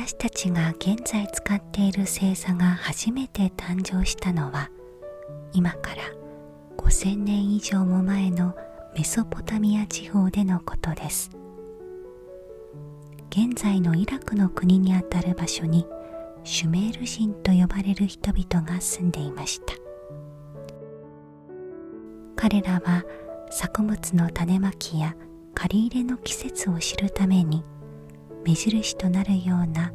私たちが現在使っている星座が初めて誕生したのは今から5000年以上も前のメソポタミア地方でのことです。現在のイラクの国にあたる場所にシュメール人と呼ばれる人々が住んでいました。彼らは作物の種まきや刈り入れの季節を知るために目印となるような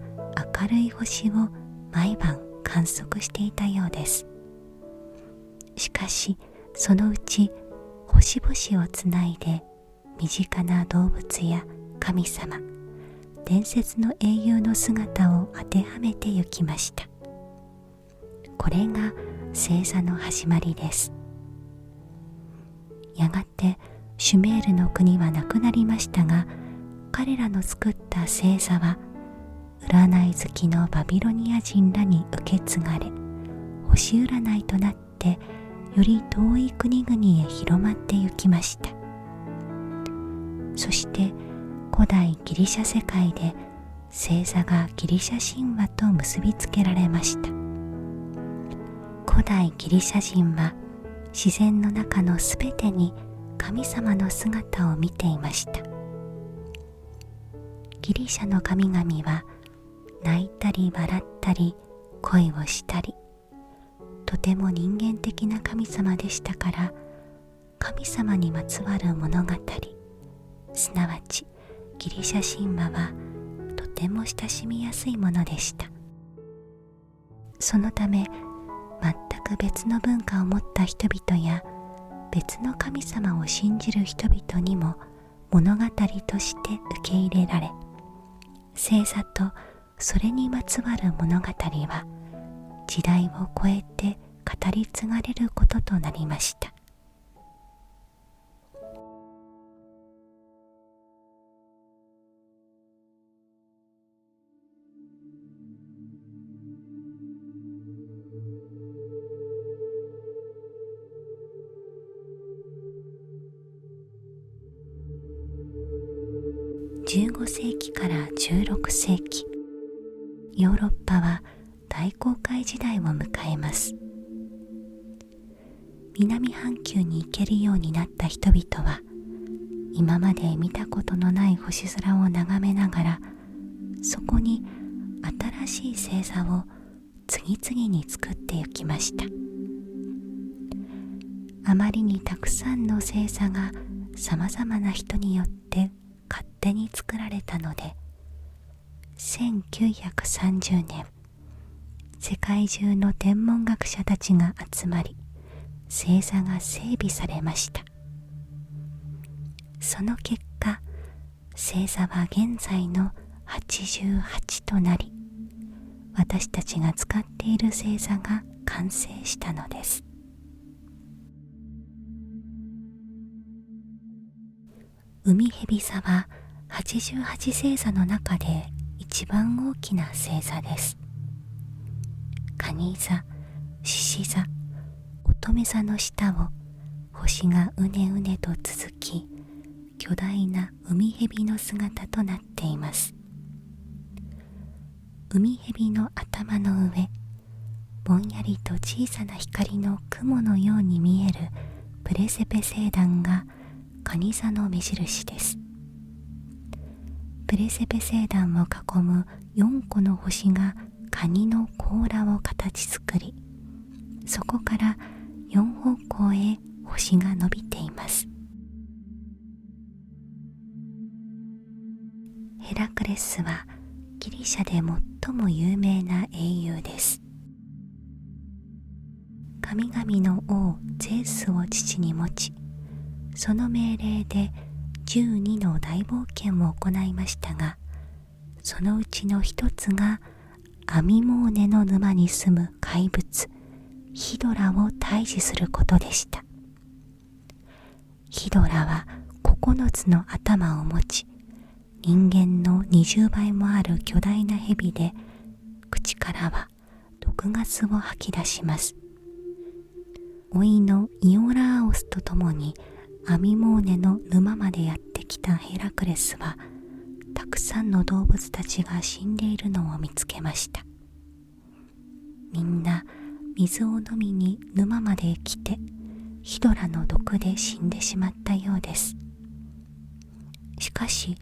明るい星を毎晩観測していたようです。しかしそのうち星々をつないで身近な動物や神様、伝説の英雄の姿を当てはめてゆきました。これが星座の始まりです。やがてシュメールの国はなくなりましたが、彼らの作った星座は占い好きのバビロニア人らに受け継がれ、星占いとなってより遠い国々へ広まってゆきました。そして古代ギリシャ世界で星座がギリシャ神話と結びつけられました。古代ギリシャ人は自然の中のすべてに神様の姿を見ていました。ギリシャの神々は泣いたり笑ったり恋をしたり、とても人間的な神様でしたから、神様にまつわる物語、すなわちギリシャ神話はとても親しみやすいものでした。そのため全く別の文化を持った人々や別の神様を信じる人々にも物語として受け入れられ、星座とそれにまつわる物語は時代を超えて語り継がれることとなりました。15世紀から16世紀、ヨーロッパは大航海時代を迎えます。南半球に行けるようになった人々は、今まで見たことのない星空を眺めながら、そこに新しい星座を次々に作ってゆきました。あまりにたくさんの星座がさまざまな人によって勝手に作られたので、1930年、世界中の天文学者たちが集まり、星座が整備されました。その結果、星座は現在の88となり、私たちが使っている星座が完成したのです。海蛇座は88星座の中で一番大きな星座です。蟹座、獅子座、乙女座の下を星がうねうねと続き、巨大な海蛇の姿となっています。海蛇の頭の上、ぼんやりと小さな光の雲のように見えるプレセペ星団が蟹座の目印です。プレセペ星団を囲む4個の星がカニの甲羅を形作り、そこから4方向へ星が伸びています。ヘラクレスはギリシャで最も有名な英雄です。神々の王ゼウスを父に持ち、その命令で12の大冒険を行いましたが、そのうちの一つがアミモーネの沼に住む怪物ヒドラを退治することでした。ヒドラは9つの頭を持ち、人間の20倍もある巨大な蛇で、口からは毒ガスを吐き出します。甥のイオラーオスと共にアミモーネの沼までやってきたヘラクレスは、たくくさんの動物たちが死んでいるのを見つけました。みんな水を飲みに沼まで来て、ヒドラの毒で死んでしまったようです。しかし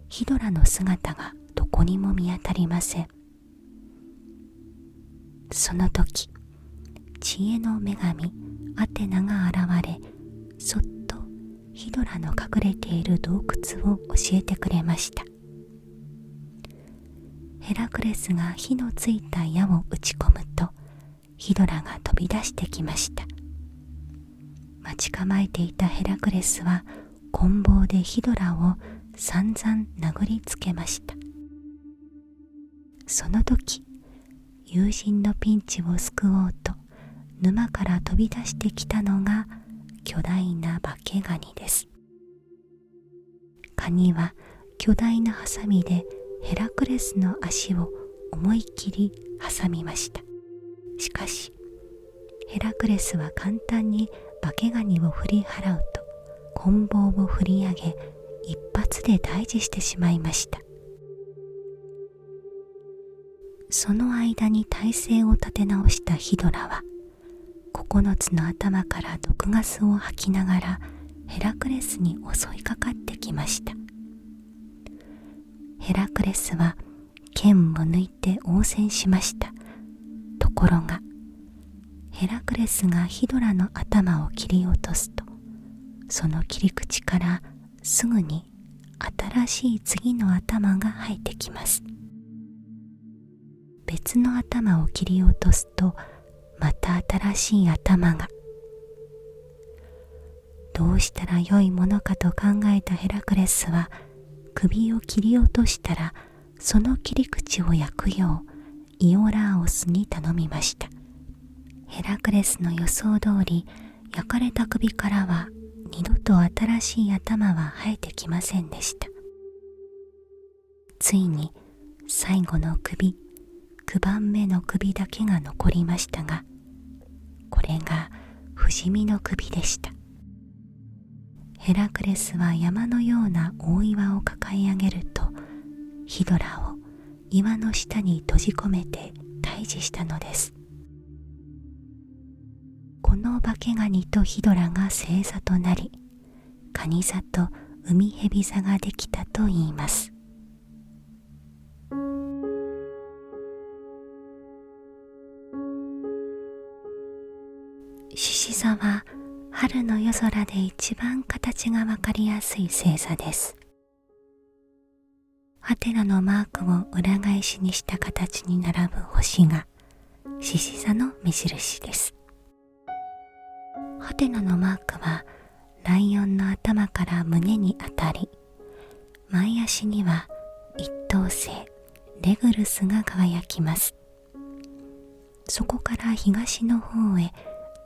ヒドラの姿がどこにも見当たりません。その時、知恵の女神アテナが現れ、そっとヒドラの隠れている洞窟を教えてくれました。ヘラクレスが火のついた矢を打ち込むと、ヒドラが飛び出してきました。待ち構えていたヘラクレスは棍棒でヒドラを散々殴りつけました。その時、友人のピンチを救おうと沼から飛び出してきたのが巨大な化けガニです。カニは巨大なハサミでヘラクレスの足を思いっきり挟みました。しかしヘラクレスは簡単に化けガニを振り払うと、棍棒を振り上げ一発で退治してしまいました。その間に体勢を立て直したヒドラは9つの頭から毒ガスを吐きながらヘラクレスに襲いかかってきました。ヘラクレスは剣を抜いて応戦しました。ところがヘラクレスがヒドラの頭を切り落とすと、その切り口からすぐに新しい次の頭が生えてきます。別の頭を切り落とすと、また新しい頭が。どうしたらよいものかと考えたヘラクレスは、首を切り落としたらその切り口を焼くようイオラーオスに頼みました。ヘラクレスの予想通り、焼かれた首からは二度と新しい頭は生えてきませんでした。ついに最後の首、9番目の首だけが残りましたが、これが不死身の首でした。ヘラクレスは山のような大岩を抱え上げると、ヒドラを岩の下に閉じ込めて退治したのです。この化けガニとヒドラが星座となり、カニ座とウミヘビ座ができたといいます。獅子座は春の夜空で一番形がわかりやすい星座です。ハテナのマークを裏返しにした形に並ぶ星が獅子座の目印です。ハテナのマークはライオンの頭から胸に当たり、前足には一等星レグルスが輝きます。そこから東の方へ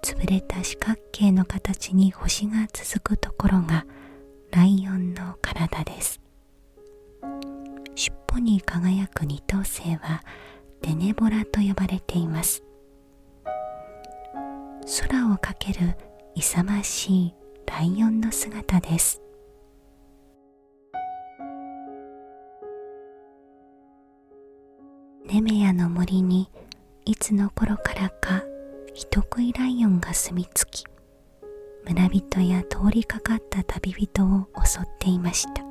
潰れた四角形の形に星が続くところがライオンの体です。尻尾に輝く二等星はデネボラと呼ばれています。空をかける勇ましいライオンの姿です。ネメアの森にいつの頃からか人食いライオンが住み着き、村人や通りかかった旅人を襲っていました。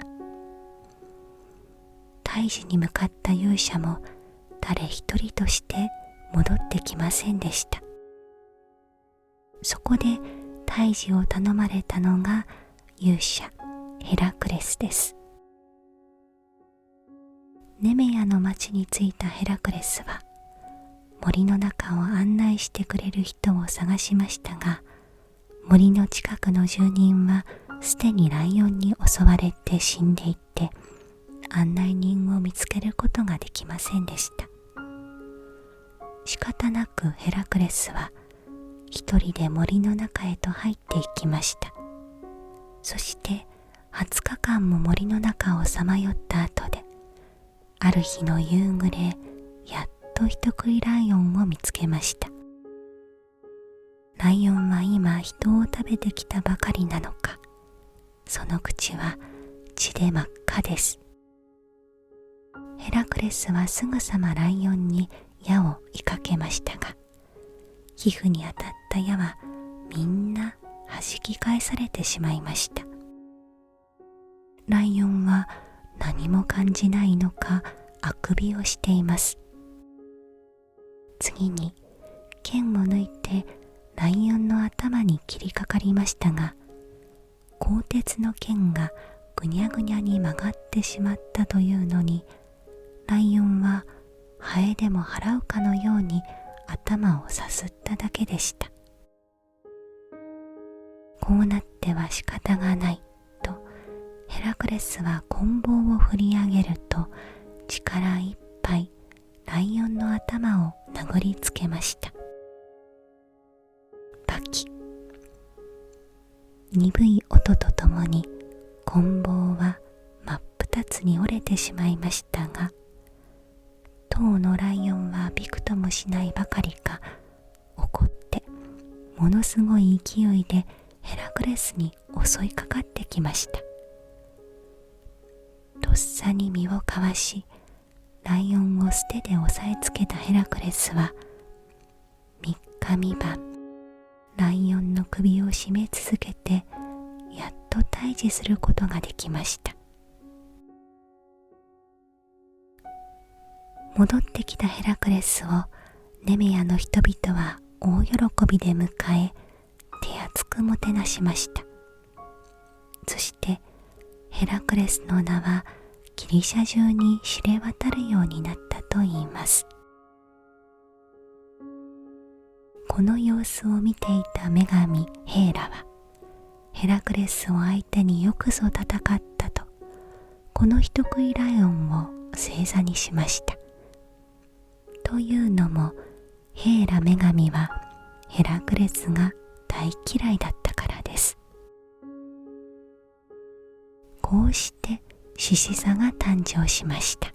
退治に向かった勇者も誰一人として戻ってきませんでした。そこで退治を頼まれたのが勇者ヘラクレスです。ネメアの町に着いたヘラクレスは森の中を案内してくれる人を探しましたが、森の近くの住人はすでにライオンに襲われて死んでいて、案内人を見つけることができませんでした。仕方なくヘラクレスは一人で森の中へと入っていきました。そして20日間も森の中をさまよった後で、ある日の夕暮れ、やっと人食いライオンを見つけました。ライオンは今人を食べてきたばかりなのか、その口は血で真っ赤です。ヘラクレスはすぐさまライオンに矢を射かけましたが、皮膚に当たった矢はみんな弾き返されてしまいました。ライオンは何も感じないのかあくびをしています。次に剣を抜いてライオンの頭に切りかかりましたが、鋼鉄の剣がぐにゃぐにゃに曲がってしまったというのに、ライオンはハエでも払うかのように頭をさすっただけでした。こうなっては仕方がないと、ヘラクレスは棍棒を振り上げると、力いっぱいライオンの頭を殴りつけました。パキ。鈍い音とともに棍棒は真っ二つに折れてしまいましたが、当のライオンはびくともしないばかりか、怒ってものすごい勢いでヘラクレスに襲いかかってきました。とっさに身をかわし、ライオンを捨てで押さえつけたヘラクレスは、3日3晩ライオンの首を絞め続けて、やっと退治することができました。戻ってきたヘラクレスをネメアの人々は大喜びで迎え、手厚くもてなしました。そしてヘラクレスの名はギリシャ中に知れ渡るようになったといいます。この様子を見ていた女神ヘーラは、ヘラクレスを相手によくぞ戦ったと、この人食いライオンを正座にしました。というのも、ヘーラ女神はヘラクレスが大嫌いだったからです。こうして獅子座が誕生しました。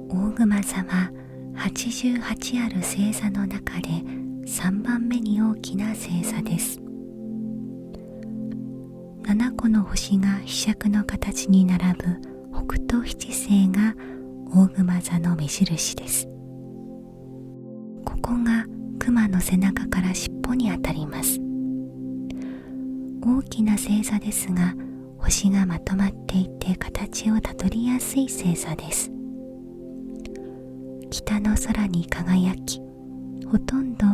大熊座は88ある星座の中で3番目に大きな星座です。7個の星がひしゃくの形に並ぶ北斗七星が大熊座の目印です。ここが熊の背中から尻尾にあたります。大きな星座ですが、星がまとまっていて形をたどりやすい星座です。北の空に輝き、ほとんど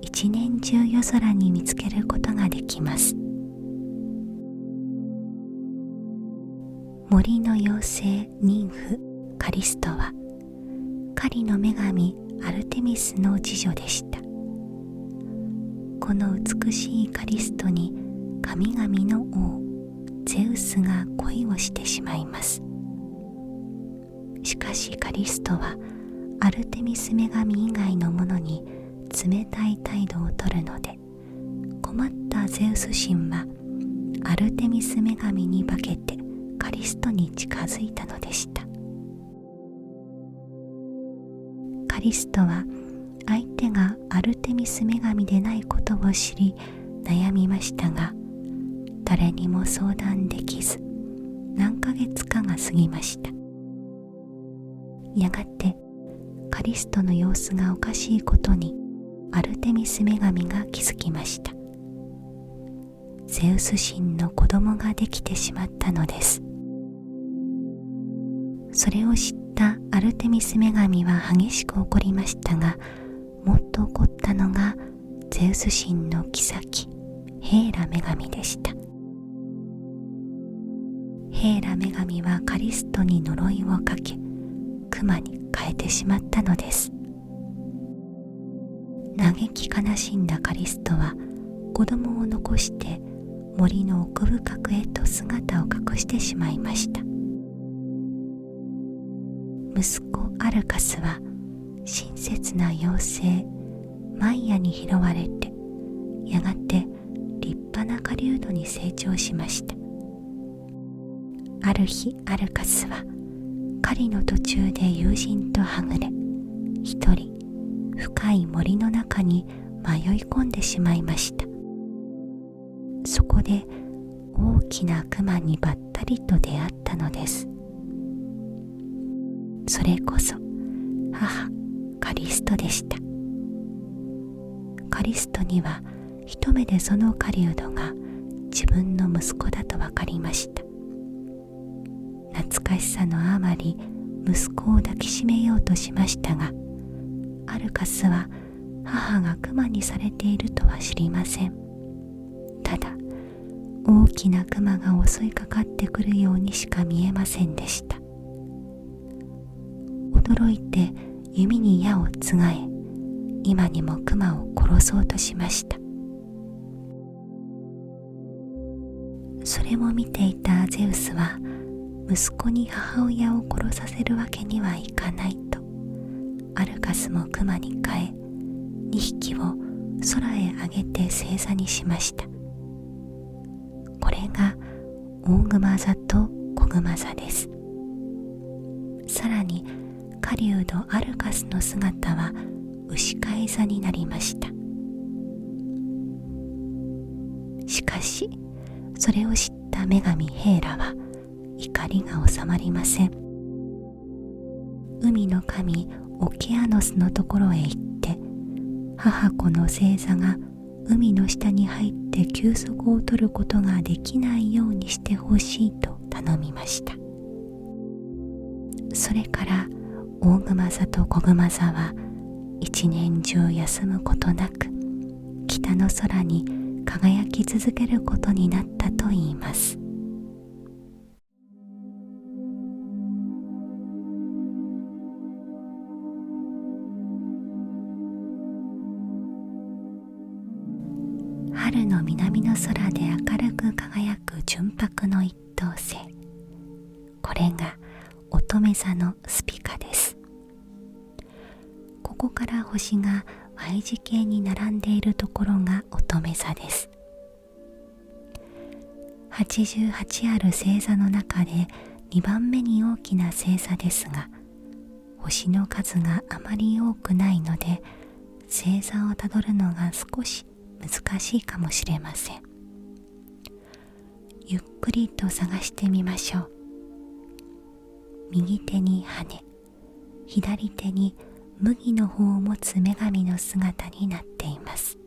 一年中夜空に見つけることができます。森の妖精ニンフカリストは、狩りの女神アルテミスの次女でした。この美しいカリストに神々の王ゼウスが恋をしてしまいます。しかしカリストはアルテミス女神以外の者に冷たい態度をとるので、困ったゼウス神はアルテミス女神に化けてカリストに近づいたのでした。カリストは相手がアルテミス女神でないことを知り悩みましたが、誰にも相談できず何ヶ月かが過ぎました。やがてカリストの様子がおかしいことにアルテミス女神が気づきました。ゼウス神の子供ができてしまったのです。それを知ったアルテミス女神は激しく怒りましたが、もっと怒ったのがゼウス神の妃ヘーラ女神でした。ヘーラ女神はカリストに呪いをかけ、熊に変えてしまったのです。嘆き悲しんだカリストは子供を残して森の奥深くへと姿を隠してしまいました。息子アルカスは親切な妖精マイヤに拾われて、やがて立派な狩人に成長しました。ある日アルカスは狩りの途中で友人とはぐれ、一人深い森の中に迷い込んでしまいました。そこで大きな熊にばったりと出会ったのです。それこそ母カリストでした。カリストには一目でその狩人が自分の息子だと分かりました。懐かしさのあまり息子を抱きしめようとしましたが、アルカスは母が熊にされているとは知りません。ただ大きな熊が襲いかかってくるようにしか見えませんでした。驚いて弓に矢をつがえ、今にも熊を殺そうとしました。それを見ていたゼウスは、息子に母親を殺させるわけにはいかないと、アルカスも熊に変え、2匹を空へ上げて正座にしました。これが大熊座と小熊座です。さらに狩人アルカスの姿は牛飼い座になりました。しかしそれを知った女神ヘーラは怒りが収まりません。海の神オケアノスのところへ行って、母子の星座が海の下に入って休息を取ることができないようにしてほしいと頼みました。それから大熊座と小熊座は一年中休むことなく北の空に輝き続けることになったといいます。春の南の空で明るく輝く純白の一等星、これが乙女座のスピカです。ここから星が Y 字形に並んでいるところが乙女座です。88ある星座の中で2番目に大きな星座ですが、星の数があまり多くないので星座をたどるのが少し難しいかもしれません。ゆっくりと探してみましょう。右手に羽、左手に麦の穂を持つ女神の姿になっています。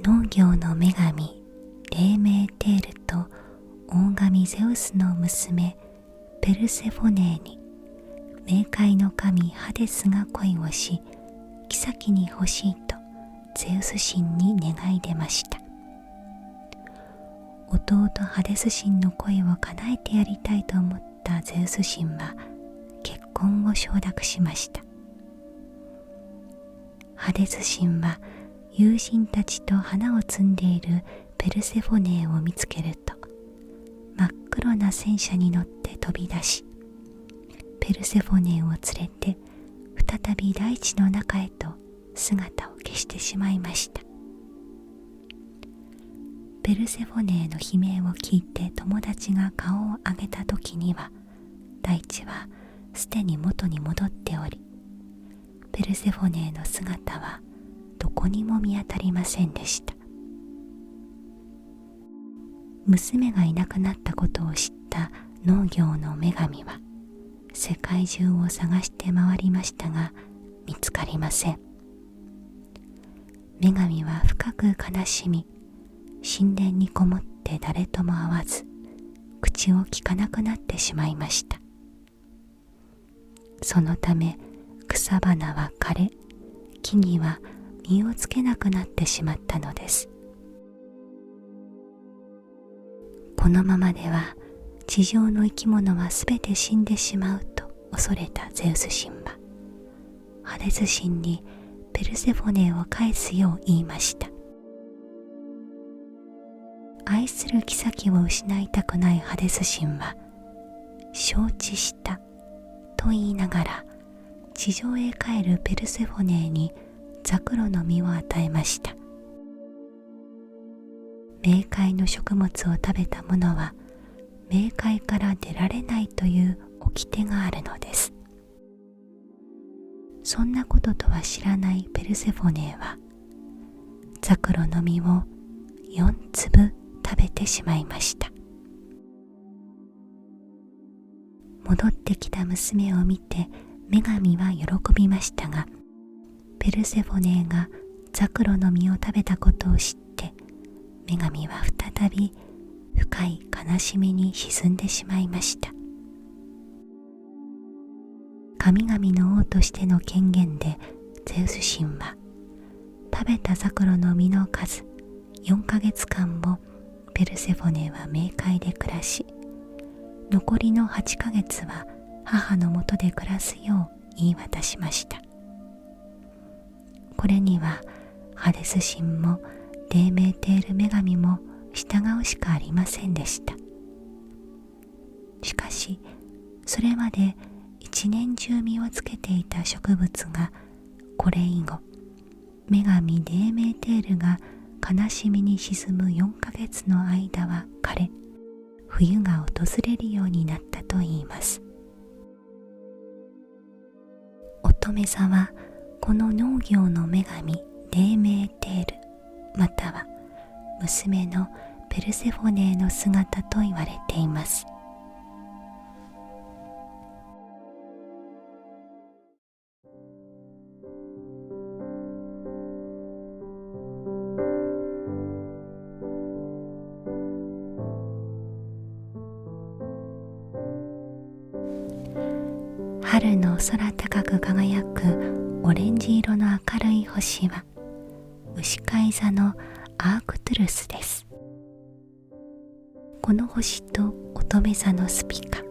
農業の女神レーメーテールと大神ゼウスの娘ペルセフォネーに冥界の神ハデスが恋をし、妃に欲しいとゼウス神に願い出ました。弟ハデス神の恋を叶えてやりたいと思ったゼウス神は結婚を承諾しました。ハデス神は友人たちと花を摘んでいるペルセフォネーを見つけると、真っ黒な戦車に乗って飛び出し、ペルセフォネーを連れて再び大地の中へと姿を消してしまいました。ペルセフォネーの悲鳴を聞いて友達が顔を上げた時には、大地はすでに元に戻っており、ペルセフォネーの姿はどこにも見当たりませんでした。娘がいなくなったことを知った農業の女神は世界中を探して回りましたが見つかりません。女神は深く悲しみ、神殿にこもって誰とも会わず口を聞かなくなってしまいました。そのため草花は枯れ、木々は実をつけなくなってしまったのです。このままでは地上の生き物はすべて死んでしまうと恐れたゼウス神はハデス神にペルセフォネーを返すよう言いました。愛する妃を失いたくないハデス神は承知したと言いながら地上へ帰るペルセフォネーにザクロの実を与えました。冥界の食物を食べた者は冥界から出られないという掟があるのです。そんなこととは知らないペルセフォネはザクロの実を4粒食べてしまいました。戻ってきた娘を見て女神は喜びましたが、ペルセフォネがザクロの実を食べたことを知って女神は再び深い悲しみに沈んでしまいました。神々の王としての権限でゼウス神は食べたザクロの実の数4ヶ月間もペルセフォネは冥界で暮らし、残りの8ヶ月は母のもとで暮らすよう言い渡しました。これにはハデス神もデーメーテール女神も従うしかありませんでした。しかしそれまで一年中実をつけていた植物がこれ以後女神デーメーテールが悲しみに沈む4ヶ月の間は枯れ、冬が訪れるようになったといいます。乙女座はこの農業の女神デーメーテールまたは娘のペルセフォネの姿と言われています。春の空高く輝くオレンジ色の明るい星は牛飼い座のアークトゥルスです。この星と乙女座のスピカ、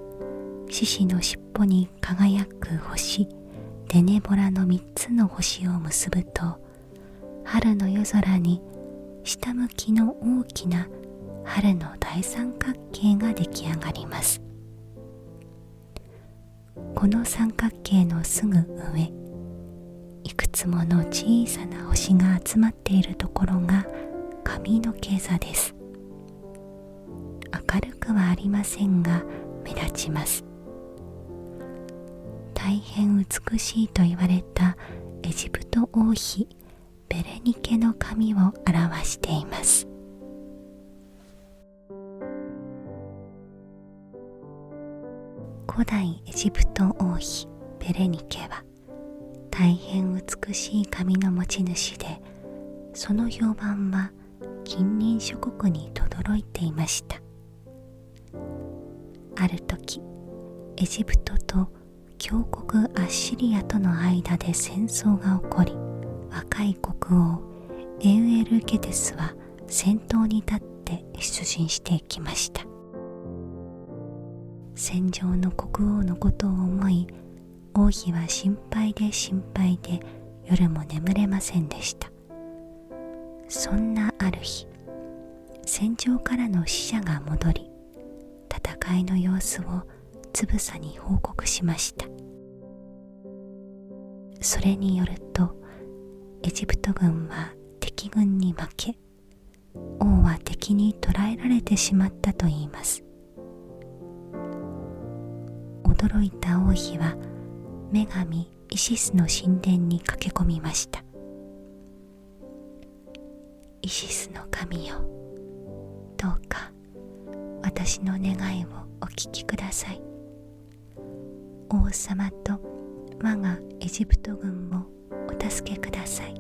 獅子の尻尾に輝く星デネボラの3つの星を結ぶと、春の夜空に下向きの大きな春の大三角形が出来上がります。この三角形のすぐ上、いくつもの小さな星が集まっているところが髪の毛座です。明るくはありませんが目立ちます。大変美しいと言われたエジプト王妃ベレニケの髪を表しています。古代エジプト王妃ベレニケは大変美しい髪の持ち主で、その評判は近隣諸国に轟いていました。ある時、エジプトと強国アッシリアとの間で戦争が起こり、若い国王エウエルケテスは先頭に立って出陣していきました。戦場の国王のことを思い、王妃は心配で夜も眠れませんでした。そんなある日、戦場からの使者が戻り、戦いの様子をつぶさに報告しました。それによると、エジプト軍は敵軍に負け、王は敵に捕らえられてしまったといいます。驚いた王妃は女神イシスの神殿に駆け込みました。イシスの神よ、どうか私の願いをお聞きください。王様と我がエジプト軍をお助けください。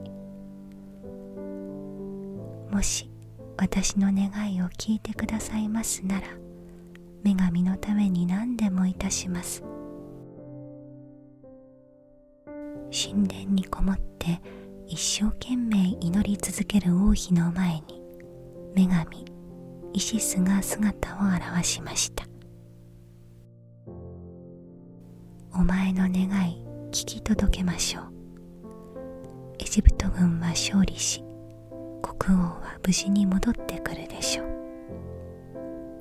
もし私の願いを聞いてくださいますなら、女神のために何でもいたします。神殿にこもって一生懸命祈り続ける王妃の前に、女神イシスが姿を現しました。お前の願い聞き届けましょう。エジプト軍は勝利し、国王は無事に戻ってくるでしょう。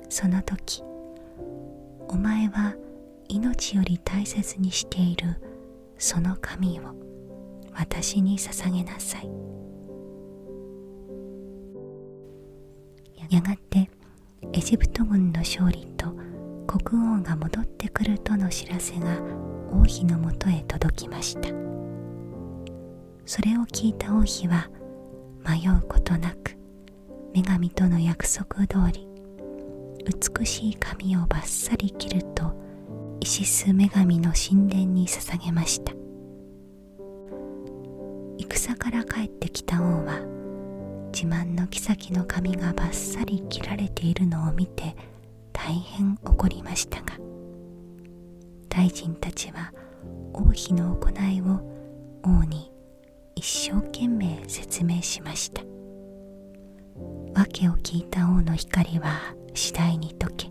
その時、お前は命より大切にしているその髪を私に捧げなさい。やがてエジプト軍の勝利と国王が戻ってくるとの知らせが王妃のもとへ届きました。それを聞いた王妃は迷うことなく女神との約束通り美しい髪をバッサリ切るとイシス女神の神殿に捧げました。戦から帰ってきた王は自慢の妃の髪がバッサリ切られているのを見て大変怒りましたが、大臣たちは王妃の行いを王に一生懸命説明しました。訳を聞いた王の光は次第に溶け、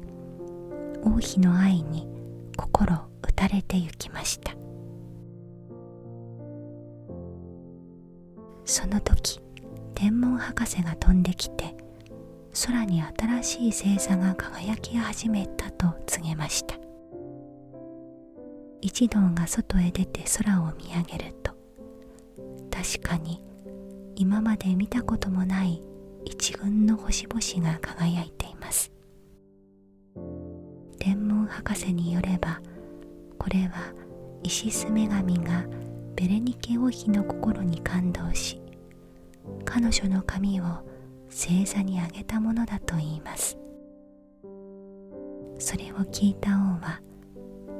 王妃の愛に心打たれてゆきました。その時、天文博士が飛んできて、空に新しい星座が輝き始めたと告げました。一同が外へ出て空を見上げると、確かに今まで見たこともない一群の星々が輝いています。天文博士によれば、これはイシス女神がベレニケ王妃の心に感動し、彼女の髪を星座にあげたものだといいます。それを聞いた王は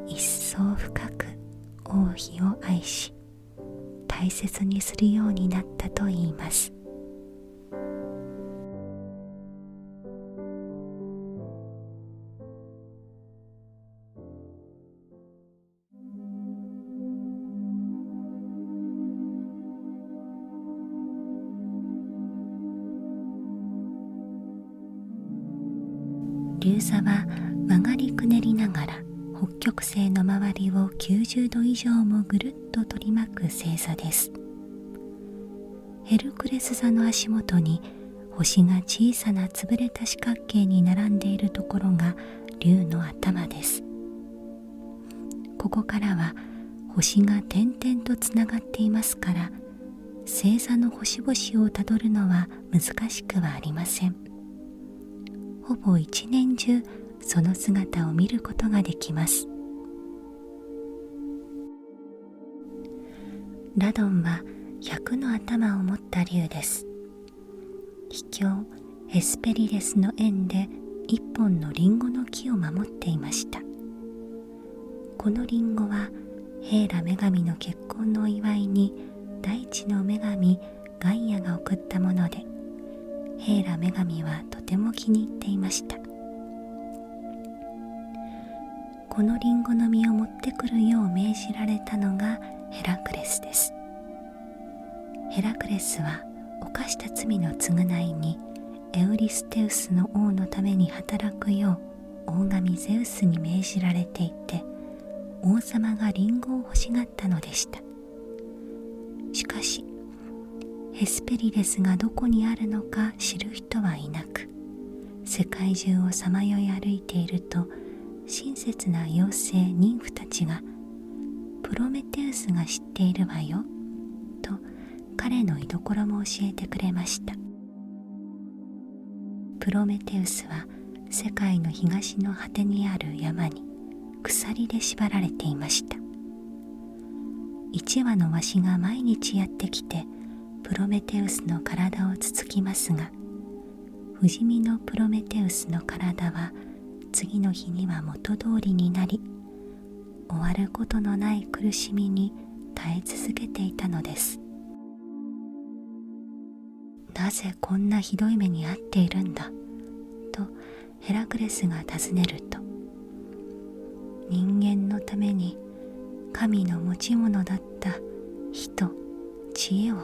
一層深く王妃を愛し、大切にするようになったといいます。流座は曲がりくねりながら北極星の周りを90度以上もぐるっと取り巻く星座です。ヘルクレス座の足元に星が小さな潰れた四角形に並んでいるところが竜の頭です。ここからは星が点々とつながっていますから、星座の星々をたどるのは難しくはありません。ほぼ一年中その姿を見ることができます。ラドンは100の頭を持った竜です。秘境ヘスペリレスの縁で一本のリンゴの木を守っていました。このリンゴはヘーラ女神の結婚のお祝いに大地の女神ガイアが贈ったもので、ヘーラ女神はとても気に入っていました。このリンゴの実を持ってくるよう命じられたのがヘラクレスです。ヘラクレスは犯した罪の償いにエウリステウスの王のために働くよう大神ゼウスに命じられていて、王様がリンゴを欲しがったのでした。しかしヘスペリレスがどこにあるのか知る人はいなく、世界中をさまよい歩いていると、親切な妖精ニンフたちがプロメテウスが知っているわよと彼の居所も教えてくれました。プロメテウスは世界の東の果てにある山に鎖で縛られていました。一羽のワシが毎日やってきてプロメテウスの体をつつきますが、不死身のプロメテウスの体は次の日には元通りになり、終わることのない苦しみに耐え続けていたのです。なぜこんなひどい目に遭っているんだとヘラクレスが尋ねると、人間のために神の持ち物だった火と知恵を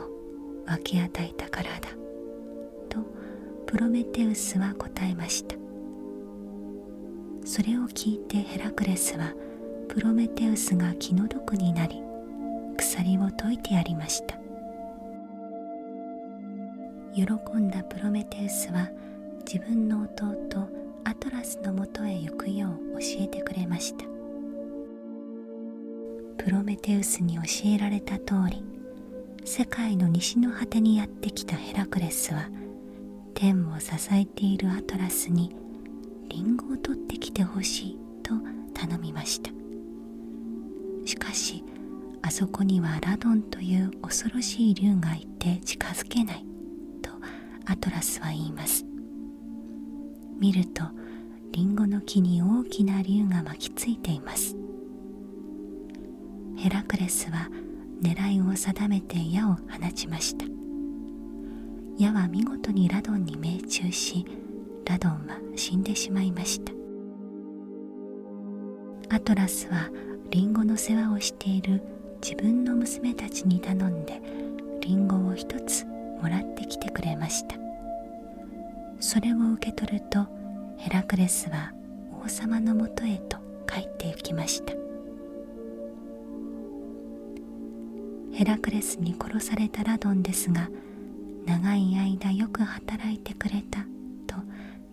分け与えたからだとプロメテウスは答えました。それを聞いてヘラクレスはプロメテウスが気の毒になり、鎖を解いてやりました。喜んだプロメテウスは自分の弟アトラスのもとへ行くよう教えてくれました。プロメテウスに教えられた通り、世界の西の果てにやってきたヘラクレスは天を支えているアトラスにリンゴを取ってきてほしいと頼みました。しかしあそこにはラドンという恐ろしい竜がいて近づけないとアトラスは言います。見るとリンゴの木に大きな竜が巻きついています。ヘラクレスは狙いを定めて矢を放ちました。矢は見事にラドンに命中し、ラドンは死んでしまいました。アトラスはリンゴの世話をしている自分の娘たちに頼んでリンゴを一つもらってきてくれました。それを受け取るとヘラクレスは王様のもとへと帰って行きました。ヘラクレスに殺されたラドンですが、長い間よく働いてくれたと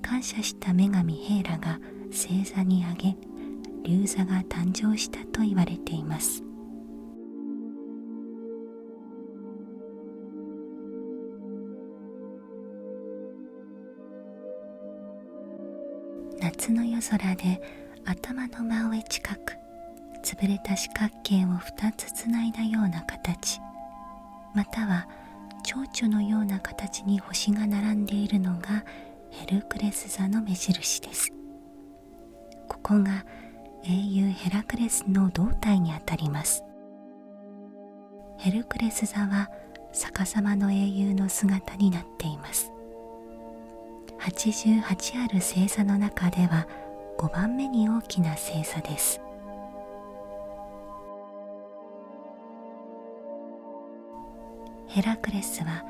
感謝した女神ヘーラが星座にあげ、竜座が誕生したと言われています。夏の夜空で頭の真上近く潰れた四角形を2つつないだような形、または蝶々のような形に星が並んでいるのがヘルクレス座の目印です。ここが英雄ヘラクレスの胴体にあたります。ヘルクレス座は逆さまの英雄の姿になっています。88ある星座の中では5番目に大きな星座です。ヘラクレスは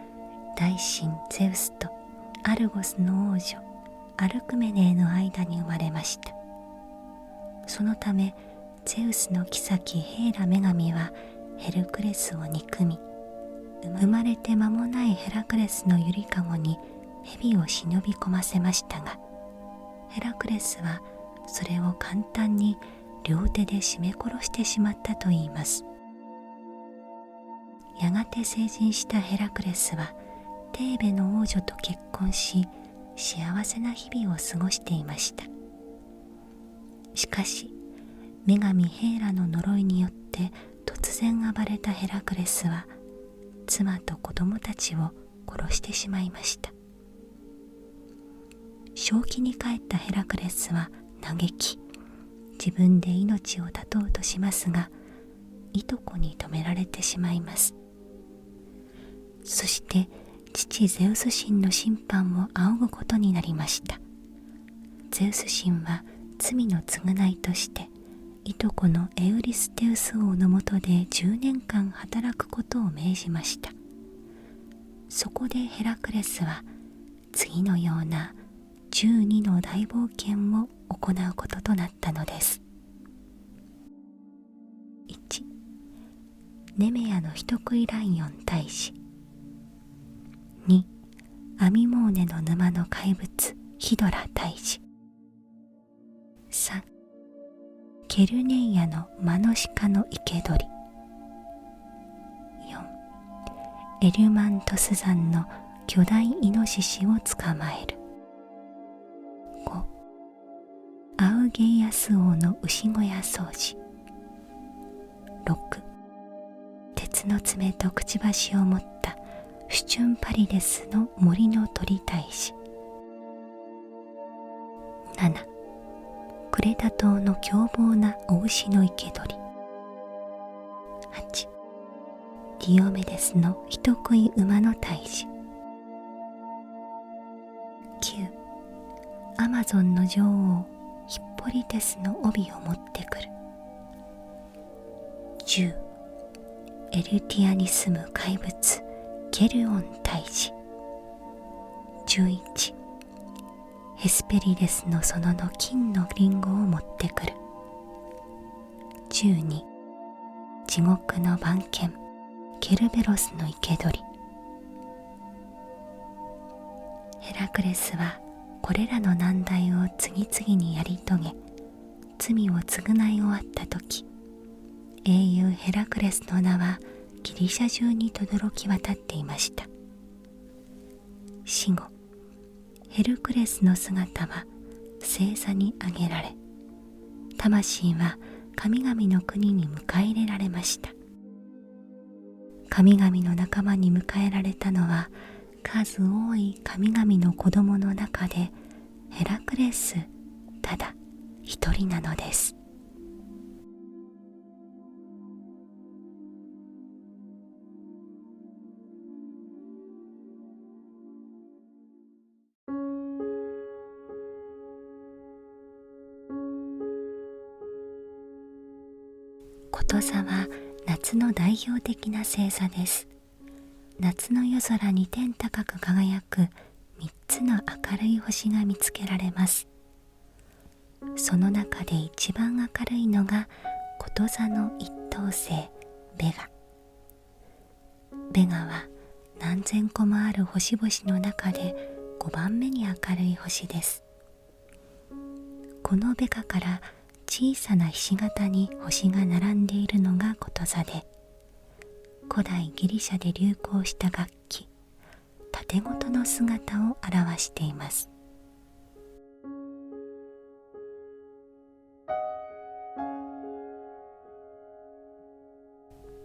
大神ゼウスとアルゴスの王女アルクメネーの間に生まれました。そのためゼウスの妃ヘーラ女神はヘルクレスを憎み、生まれて間もないヘラクレスのゆりかごに蛇を忍び込ませましたが、ヘラクレスはそれを簡単に両手で絞め殺してしまったといいます。やがて成人したヘラクレスはテーベの王女と結婚し、幸せな日々を過ごしていました。しかし女神ヘーラの呪いによって突然暴れたヘラクレスは妻と子供たちを殺してしまいました。正気に帰ったヘラクレスは嘆き、自分で命を絶とうとしますが、いとこに止められてしまいます。そして父ゼウス神の審判を仰ぐことになりました。ゼウス神は罪の償いとしていとこのエウリステウス王のもとで10年間働くことを命じました。そこでヘラクレスは次のような12の大冒険を行うこととなったのです。1、ネメアの人食いライオン退治。2、アミモーネの沼の怪物ヒドラ退治。3、ケルネイアのマノシカの生け捕り。4、エリュマントス山の巨大イノシシを捕まえる。5、アウゲイアス王の牛小屋掃除。6、鉄の爪とくちばしを持ったシュチュンパリデスの森の鳥退治。7、クレタ島の凶暴なお牛の生け捕り。8、ディオメデスの人食い馬の退治。9、アマゾンの女王ヒッポリテスの帯を持ってくる。10、エルティアに住む怪物ケルオン退治。11、ヘスペリデスの園の金のリンゴを持ってくる。12、地獄の番犬ケルベロスの生け捕り。ヘラクレスはこれらの難題を次々にやり遂げ、罪を償い終わった時、英雄ヘラクレスの名はギリシャ中に轟き渡っていました。死後、ヘルクレスの姿は星座に上げられ、魂は神々の国に迎え入れられました。神々の仲間に迎えられたのは、数多い神々の子供の中でヘラクレスただ一人なのです。こと座は夏の代表的な星座です。夏の夜空に天高く輝く3つの明るい星が見つけられます。その中で一番明るいのがこと座の一等星ベガ。ベガは何千個もある星々の中で5番目に明るい星です。このベガから小さなひし形に星が並んでいるのがこと座で、古代ギリシャで流行した楽器盾事の姿を表しています。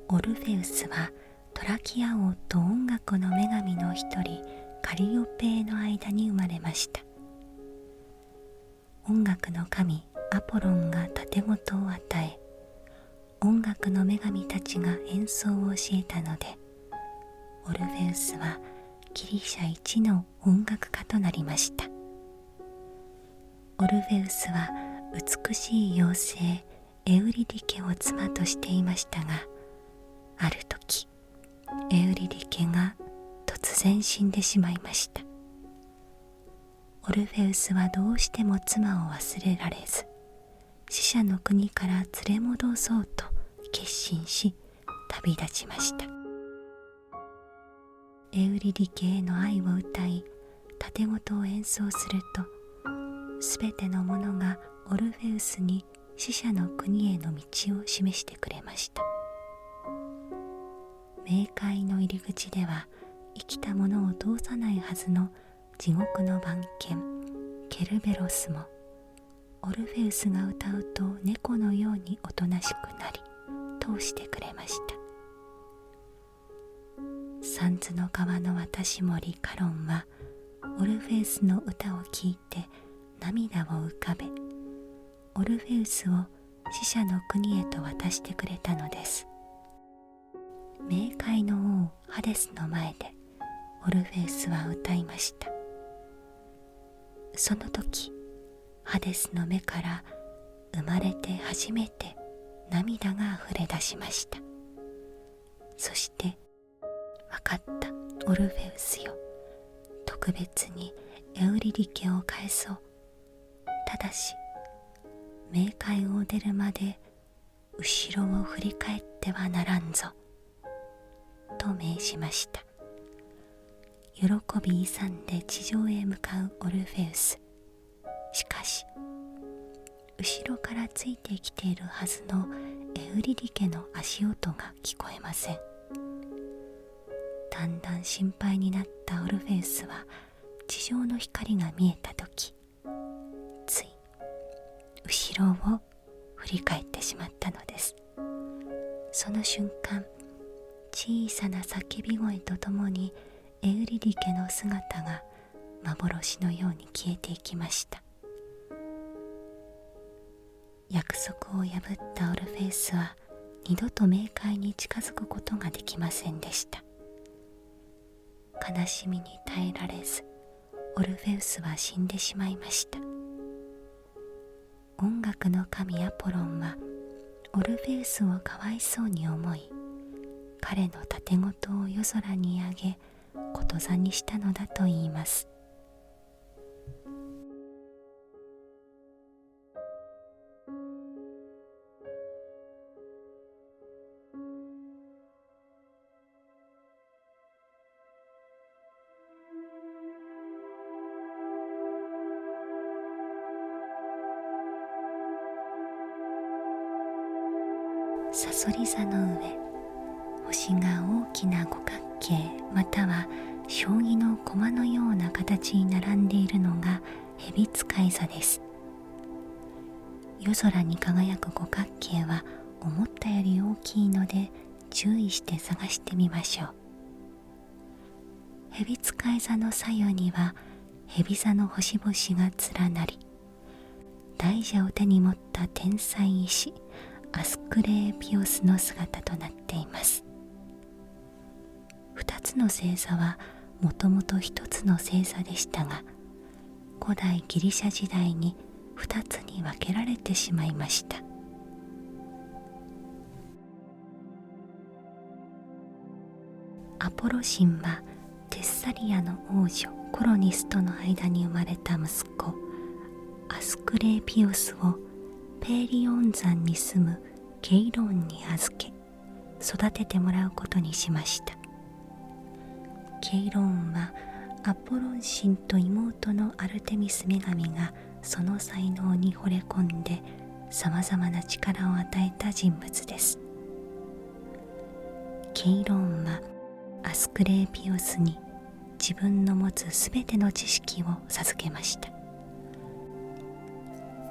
オルフェウスはトラキア王と音楽の女神の一人カリオペーの間に生まれました。音楽の神アポロンが盾事を与え、音楽の女神たちが演奏を教えたので、オルフェウスはギリシャ一の音楽家となりました。オルフェウスは美しい妖精エウリディケを妻としていましたが、ある時エウリディケが突然死んでしまいました。オルフェウスはどうしても妻を忘れられず、死者の国から連れ戻そうと決心し旅立ちました。エウリディケへの愛を歌い盾事を演奏すると、すべてのものがオルフェウスに死者の国への道を示してくれました。冥界の入り口では生きた者を通さないはずの地獄の番犬ケルベロスも、オルフェウスが歌うと猫のようにおとなしくなり通してくれました。三途の川の渡し森カロンはオルフェウスの歌を聴いて涙を浮かべ、オルフェウスを死者の国へと渡してくれたのです。冥界の王ハデスの前でオルフェウスは歌いました。その時ハデスの目から生まれて初めて涙があふれ出しました。そして分かったオルフェウスよ、特別にエウリディケを返そう。ただし冥界を出るまで後ろを振り返ってはならんぞと命じました。喜び勇んで地上へ向かうオルフェウス。しかし後ろからついてきているはずのエウリディケの足音が聞こえません。だんだん心配になったオルフェウスは地上の光が見えた時、つい後ろを振り返ってしまったのです。その瞬間、小さな叫び声とともにエウリディケの姿が幻のように消えていきました。約束を破ったオルフェウスは二度と冥界に近づくことができませんでした。悲しみに耐えられず、オルフェウスは死んでしまいました。音楽の神アポロンはオルフェウスをかわいそうに思い、彼の盾事を夜空に上げこと座にしたのだといいます。さそり座の上、星が大きな五角形または将棋の駒のような形に並んでいるのが蛇使い座です。夜空に輝く五角形は思ったより大きいので注意して探してみましょう。蛇使い座の左右には蛇座の星々が連なり、大蛇を手に持った天才医師アスクレーピオスの姿となっています。2つの星座はもともと1つの星座でしたが、古代ギリシャ時代に2つに分けられてしまいました。アポロ神はテッサリアの王女コロニスとの間に生まれた息子アスクレーピオスをペーリオン山に住むケイロンに預け育ててもらうことにしました。ケイロンはアポロン神と妹のアルテミス女神がその才能に惚れ込んでさまざまな力を与えた人物です。ケイロンはアスクレーピオスに自分の持つすべての知識を授けました。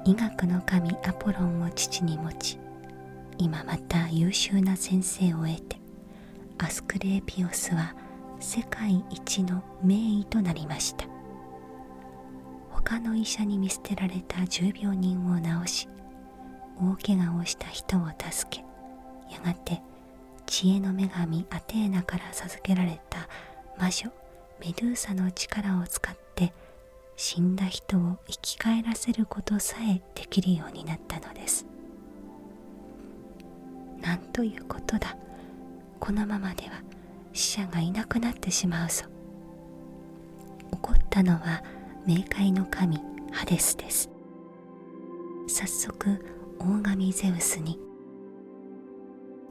医学の神アポロンを父に持ち、今また優秀な先生を得て、アスクレーピオスは世界一の名医となりました。他の医者に見捨てられた重病人を治し、大怪我をした人を助け、やがて知恵の女神アテーナから授けられた魔女メドゥーサの力を使って死んだ人を生き返らせることさえできるようになったのです。なんということだ。このままでは死者がいなくなってしまうぞ。怒ったのは冥界の神ハデスです。早速大神ゼウスに、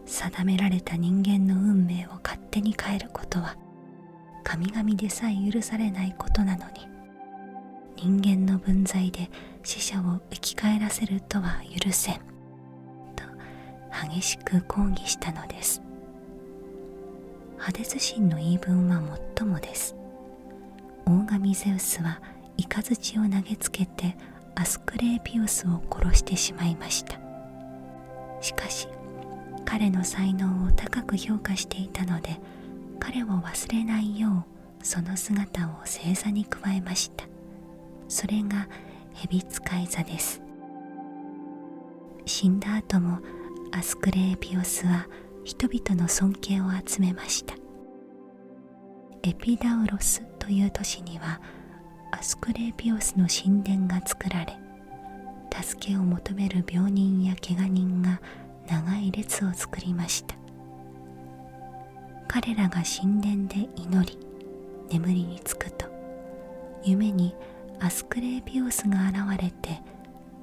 定められた人間の運命を勝手に変えることは神々でさえ許されないことなのに、人間の分際で死者を生き返らせるとは許せんと激しく抗議したのです。ハデス神の言い分はもっともです。大神ゼウスは雷を投げつけてアスクレーピオスを殺してしまいました。しかし彼の才能を高く評価していたので、彼を忘れないようその姿を星座に加えました。それが蛇使い座です。死んだ後もアスクレーピオスは人々の尊敬を集めました。エピダウロスという都市にはアスクレーピオスの神殿が作られ、助けを求める病人や怪我人が長い列を作りました。彼らが神殿で祈り眠りにつくと、夢にアスクレーピオスが現れて、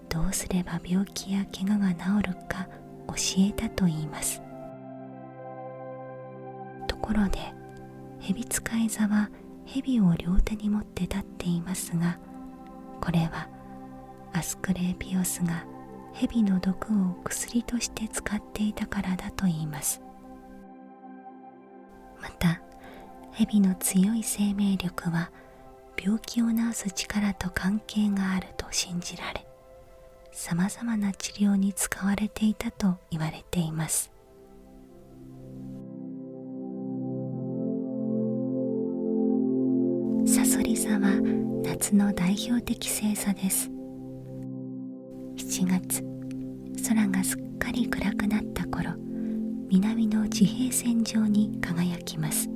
どうすれば病気や怪我が治るか教えたといいます。ところで蛇使い座は蛇を両手に持って立っていますが、これはアスクレーピオスが蛇の毒を薬として使っていたからだといいます。また蛇の強い生命力は病気を治す力と関係があると信じられ、さまざまな治療に使われていたと言われています。さそり座は夏の代表的星座です。7月、空がすっかり暗くなった頃、南の地平線上に輝きます。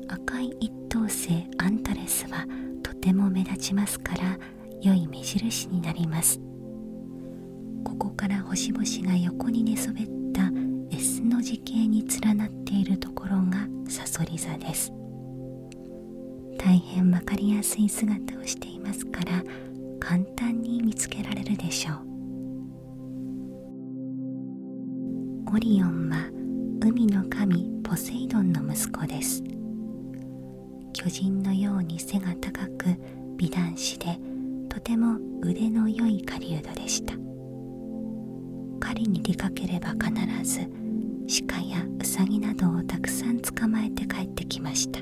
赤い一等星アンタレスはとても目立ちますから、良い目印になります。ここから星々が横に寝そべった S の字形に連なっているところがさそり座です。大変わかりやすい姿をしていますから、簡単に見つけられるでしょう。オリオンは海の神ポセイドンの息子です。巨人のように背が高く美男子で、とても腕の良い狩人でした。狩りに出かければ必ず鹿やウサギなどをたくさん捕まえて帰ってきました。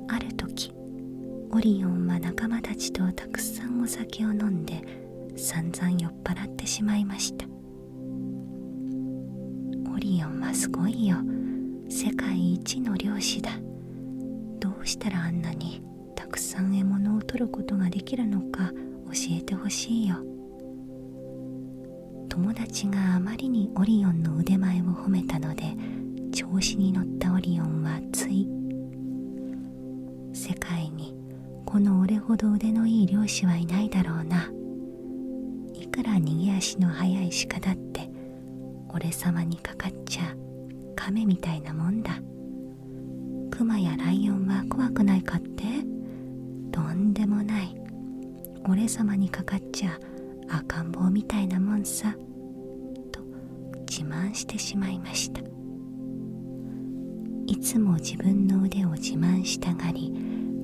ある時、オリオンは仲間たちとたくさんお酒を飲んで散々酔っ払ってしまいました。オリオンはすごいよ。世界一の漁師だ。どうしたらあんなにたくさん獲物を取ることができるのか教えてほしいよ。友達があまりにオリオンの腕前を褒めたので、調子に乗ったオリオンはつい、世界にこの俺ほど腕のいい漁師はいないだろうな。いくら逃げ足の速い鹿だって俺様にかかっちゃ亀みたいなもんだ。クマやライオンは怖くないかって？とんでもない。俺様にかかっちゃ赤ん坊みたいなもんさ。と自慢してしまいました。いつも自分の腕を自慢したがり、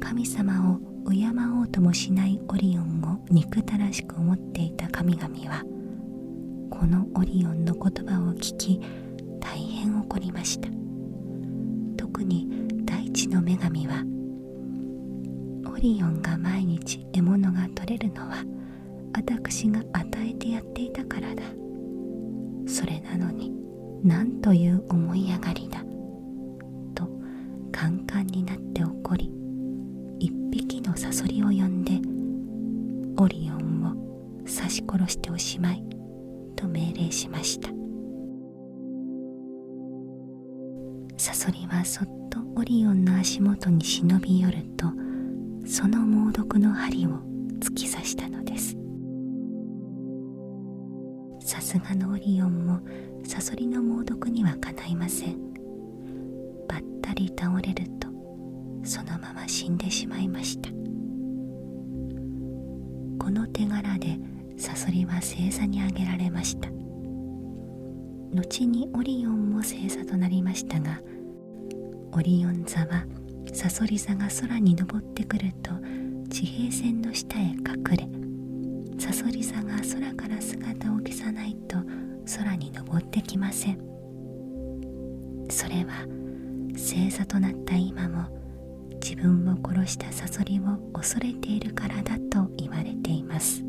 神様を敬おうともしないオリオンを憎たらしく思っていた神々は、このオリオンの言葉を聞き大変怒りました。特に大地の女神は、オリオンが毎日獲物が取れるのは私が与えてやっていたからだ。それなのになんという思い上がりだ。とカンカンになって怒り、一匹のサソリを呼んでオリオンを刺し殺しておしまいと命令しました。サソリはそっとオリオンの足元に忍び寄ると、その猛毒の針を突き刺したのです。さすがのオリオンもサソリの猛毒にはかないません。ばったり倒れるとそのまま死んでしまいました。この手柄でサソリは星座にあげられました。後にオリオンも星座となりましたが、オリオン座はサソリ座が空に昇ってくると地平線の下へ隠れ、サソリ座が空から姿を消さないと空に昇ってきません。それは星座となった今も自分を殺したサソリを恐れているからだと言われています。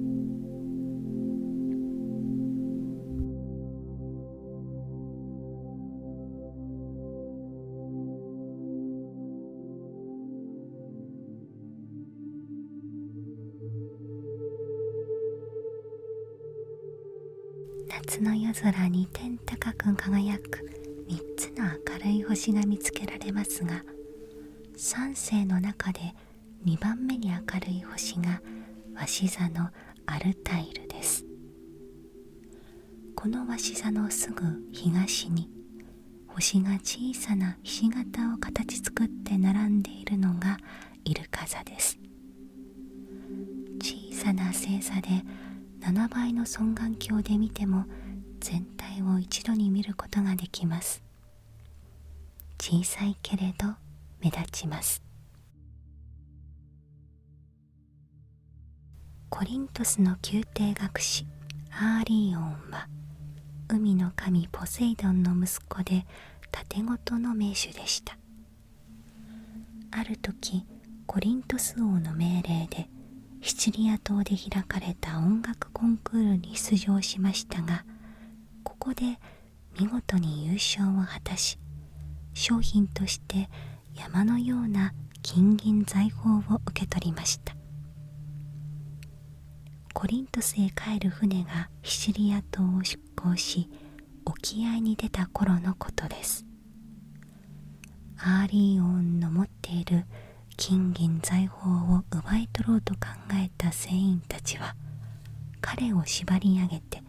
夏の夜空に天高く輝く3つの明るい星が見つけられますが、3星の中で2番目に明るい星が鷲座のアルタイルです。この鷲座のすぐ東に星が小さなひし形を形作って並んでいるのがイルカ座です。小さな星座で7倍の双眼鏡で見ても全体を一度に見ることができます。小さいけれど目立ちます。コリントスの宮廷学士アーリーオンは海の神ポセイドンの息子で盾事の名手でした。ある時コリントス王の命令でシチリア島で開かれた音楽コンクールに出場しましたが、ここで見事に優勝を果たし、商品として山のような金銀財宝を受け取りました。コリントスへ帰る船がシチリア島を出港し、沖合に出た頃のことです。アーリー王の持っている金銀財宝を奪い取ろうと考えた船員たちは、彼を縛り上げて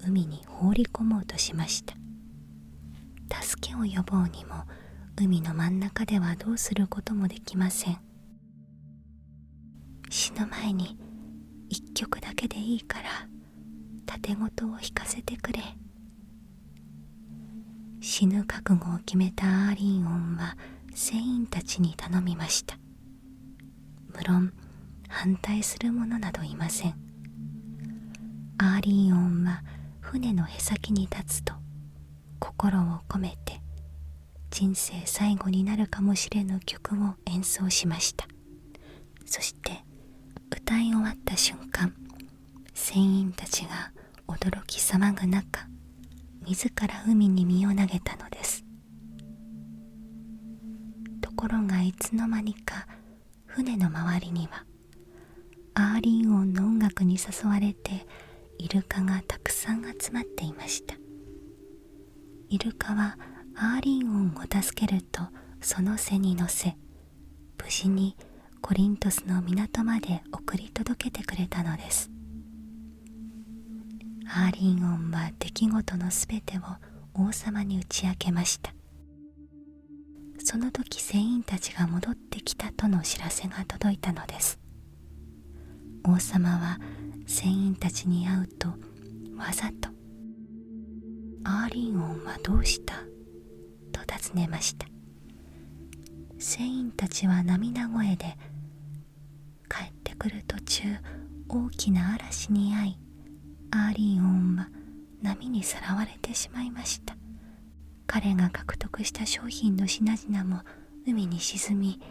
海に放り込もうとしました。助けを呼ぼうにも海の真ん中ではどうすることもできません。死ぬ前に一曲だけでいいから盾事を弾かせてくれ。死ぬ覚悟を決めたアーリーオンは船員たちに頼みました。無論反対する者などいません。アーリーオンは船のへさきに立つと心を込めて人生最後になるかもしれぬ曲を演奏しました。そして歌い終わった瞬間、船船員たちが驚き騒ぐ中、自ら海に身を投げたのです。ところがいつの間にか船の周りにはアーリン音の音楽に誘われてイルカがたくさん集まっていました。イルカはアーリン音を助けるとその背に乗せ、無事にコリントスの港まで送り届けてくれたのです。アーリン音は出来事のすべてを王様に打ち明けました。その時船員たちが戻ってきたとの知らせが届いたのです。王様は船員たちに会うとわざとアーリン音はどうしたと尋ねました。船員たちは涙声で、帰ってくる途中大きな嵐に遭い、アーリン音は波にさらわれてしまいました。彼が獲得した商品の品々も海に沈み、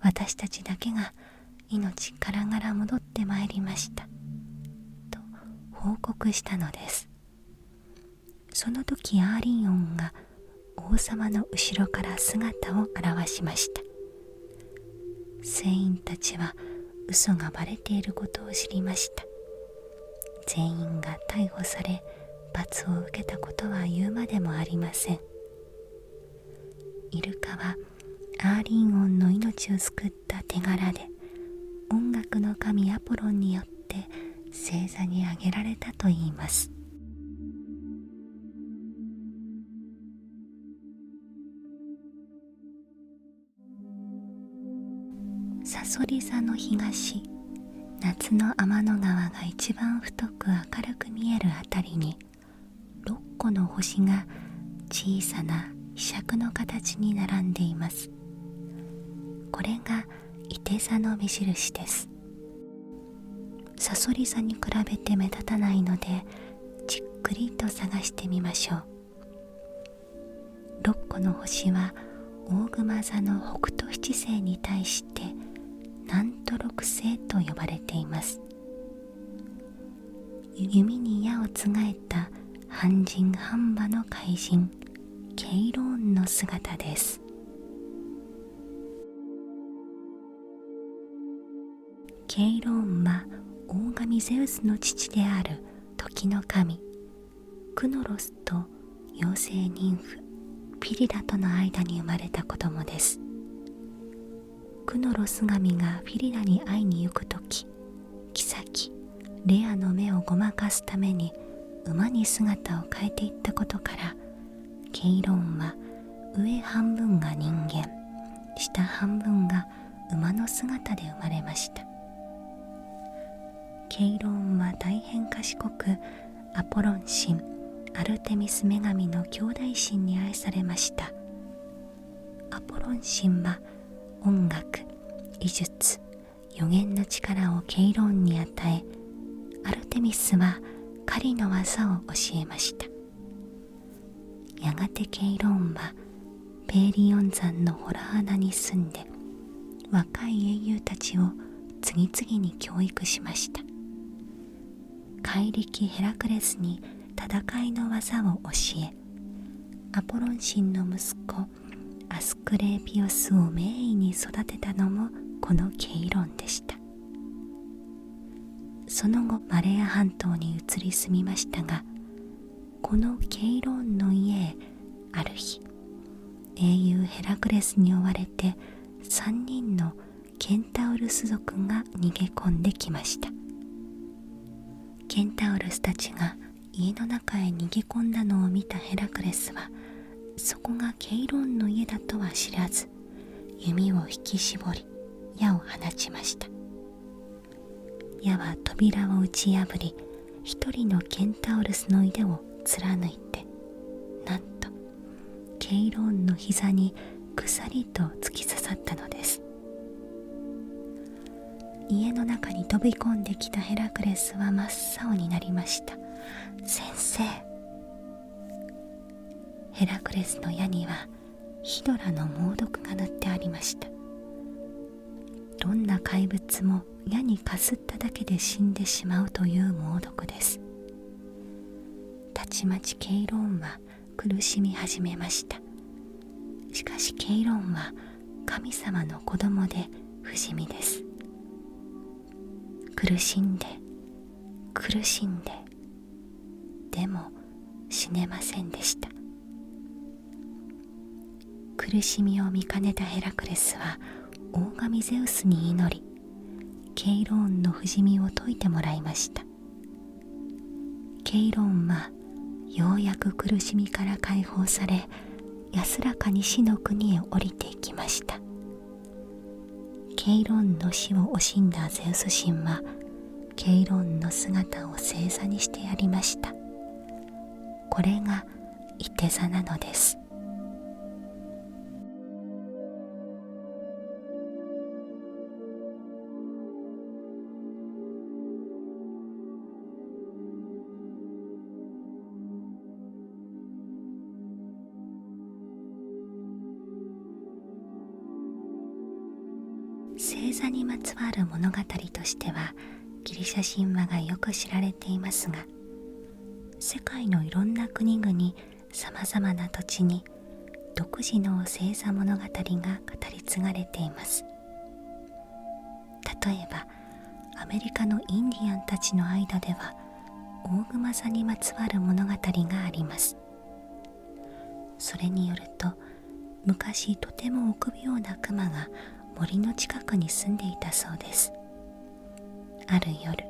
私たちだけが命からがら戻ってまいりましたと報告したのです。その時アーリン音が王様の後ろから姿を現しました。船員たちは嘘がバレていることを知りました。全員が逮捕され罰を受けたことは言うまでもありません。イルカはアーリン音の命を救った手柄で、音楽の神アポロンによって星座に挙げられたといいます。さそり座の東、夏の天の川が一番太く明るく見えるあたりに、6個の星が小さなひしゃくの形に並んでいます。これがいて座の目印です。さそり座に比べて目立たないので、じっくりと探してみましょう。6個の星は大熊座の北斗七星に対して南斗六星と呼ばれています。弓に矢をつがえた半人半馬の怪人ケイローンの姿です。ケイローンは大神ゼウスの父である時の神クノロスと妖精ニンフピリラとの間に生まれた子供です。クノロス神がフィリラに会いに行くとき、妃レアの目をごまかすために馬に姿を変えていったことから、ケイローンは上半分が人間、下半分が馬の姿で生まれました。ケイローンは大変賢く、アポロン神、アルテミス女神の兄弟神に愛されました。アポロン神は音楽、医術、予言の力をケイローンに与え、アルテミスは狩りの技を教えました。やがてケイローンはペーリオン山の洞穴に住んで、若い英雄たちを次々に教育しました。怪力ヘラクレスに戦いの技を教え、アポロン神の息子アスクレーピオスを名医に育てたのもこのケイロンでした。その後マレア半島に移り住みましたが、このケイロンの家へある日、英雄ヘラクレスに追われて3人のケンタウルス族が逃げ込んできました。ケンタウルスたちが家の中へ逃げ込んだのを見たヘラクレスは、そこがケイロンの家だとは知らず、弓を引き絞り矢を放ちました。矢は扉を打ち破り、一人のケンタウルスの腕を貫いて、なんとケイロンの膝にぐさりと突き刺さったのです。家の中に飛び込んできたヘラクレスは真っ青になりました。先生。ヘラクレスの矢にはヒドラの猛毒が塗ってありました。どんな怪物も矢にかすっただけで死んでしまうという猛毒です。たちまちケイローンは苦しみ始めました。しかしケイローンは神様の子供で不死身です。苦しんで苦しんで、でも死ねませんでした。苦しみを見かねたヘラクレスは大神ゼウスに祈り、ケイローンの不死身を解いてもらいました。ケイローンはようやく苦しみから解放され、安らかに死の国へ降りていきました。ケイローンの死を惜しんだゼウス神はケイローンの姿を星座にしてやりました。これがいて座なのです。星座にまつわる物語としてはギリシャ神話がよく知られていますが、世界のいろんな国々、さまざまな土地に独自の星座物語が語り継がれています。例えばアメリカのインディアンたちの間では大熊座にまつわる物語があります。それによると、昔とても臆病な熊が森の近くに住んでいたそうです。ある夜、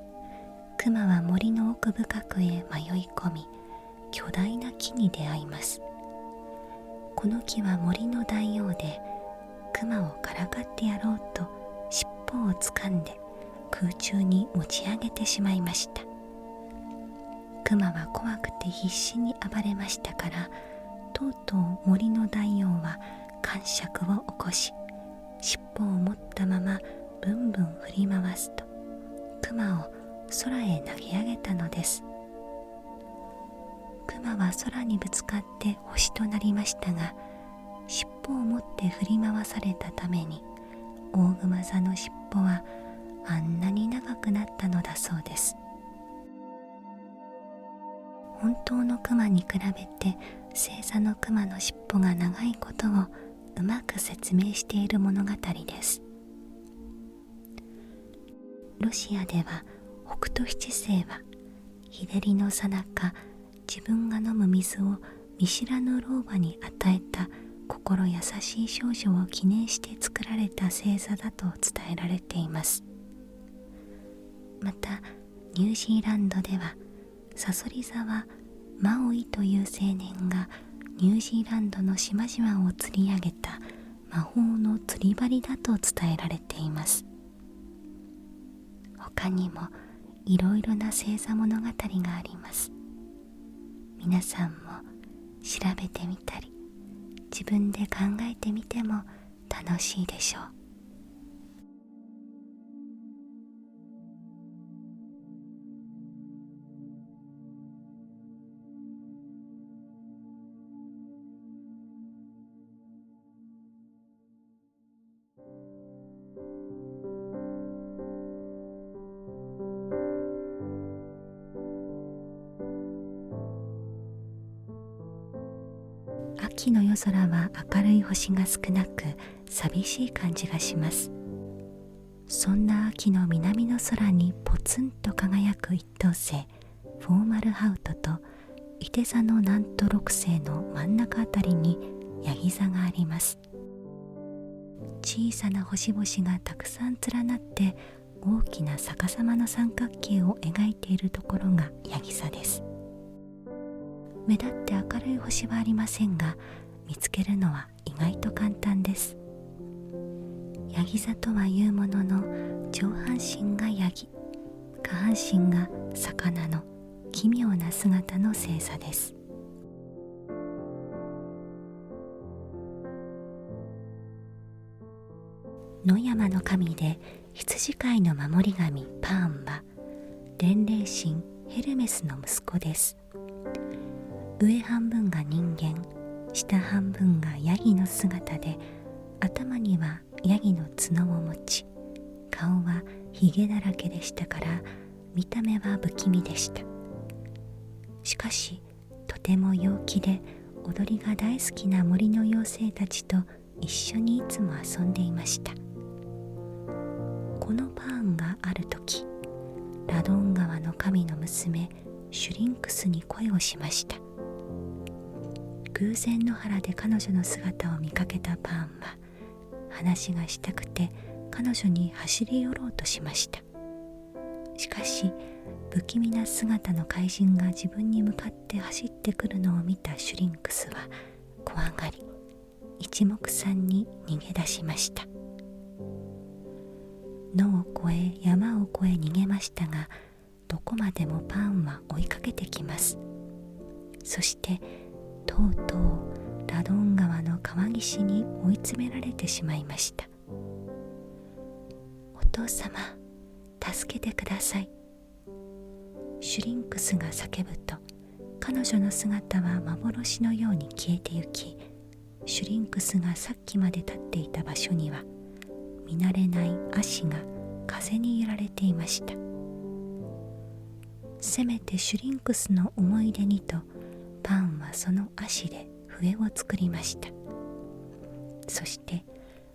熊は森の奥深くへ迷い込み、巨大な木に出会います。この木は森の大王で、熊をからかってやろうと尻尾をつかんで空中に持ち上げてしまいました。熊は怖くて必死に暴れましたから、とうとう森の大王は癇癪を起こし、尻尾を持ったままブンブン振り回すと熊を空へ投げ上げたのです。熊は空にぶつかって星となりましたが、尻尾を持って振り回されたために大熊座の尻尾はあんなに長くなったのだそうです。本当の熊に比べて星座の熊の尻尾が長いことをうまく説明している物語です。ロシアでは北斗七星は日照りの最中、自分が飲む水を見知らぬ老婆に与えた心優しい少女を記念して作られた星座だと伝えられています。またニュージーランドではサソリ座はマオイという青年がニュージーランドの島々を釣り上げた魔法の釣り針だと伝えられています。他にもいろいろな星座物語があります。皆さんも調べてみたり自分で考えてみても楽しいでしょう。秋の夜空は明るい星が少なく寂しい感じがします。そんな秋の南の空にポツンと輝く一等星フォーマルハウトといて座の南と六星の真ん中あたりにヤギ座があります。小さな星々がたくさん連なって大きな逆さまの三角形を描いているところがヤギ座です。目立って明るい星はありませんが、見つけるのは意外と簡単です。ヤギ座とはいうものの、上半身がヤギ、下半身が魚の奇妙な姿の星座です。野山の神で羊飼いの守り神パーンは伝令神ヘルメスの息子です。上半分が人間、下半分がヤギの姿で、頭にはヤギの角を持ち、顔はひげだらけでしたから見た目は不気味でした。しかしとても陽気で踊りが大好きな森の妖精たちと一緒にいつも遊んでいました。このパーンがある時、ラドン川の神の娘シュリンクスに恋をしました。偶然の原で彼女の姿を見かけたパーンは話がしたくて彼女に走り寄ろうとしました。しかし不気味な姿の怪人が自分に向かって走ってくるのを見たシュリンクスは怖がり一目散に逃げ出しました。野を越え山を越え逃げましたが、どこまでもパーンは追いかけてきます。そしてとうとうラドン川の川岸に追い詰められてしまいました。お父様、助けてください。シュリンクスが叫ぶと、彼女の姿は幻のように消えてゆき、シュリンクスがさっきまで立っていた場所には見慣れない足が風に揺られていました。せめてシュリンクスの思い出にとパンはその足で笛を作りました。そして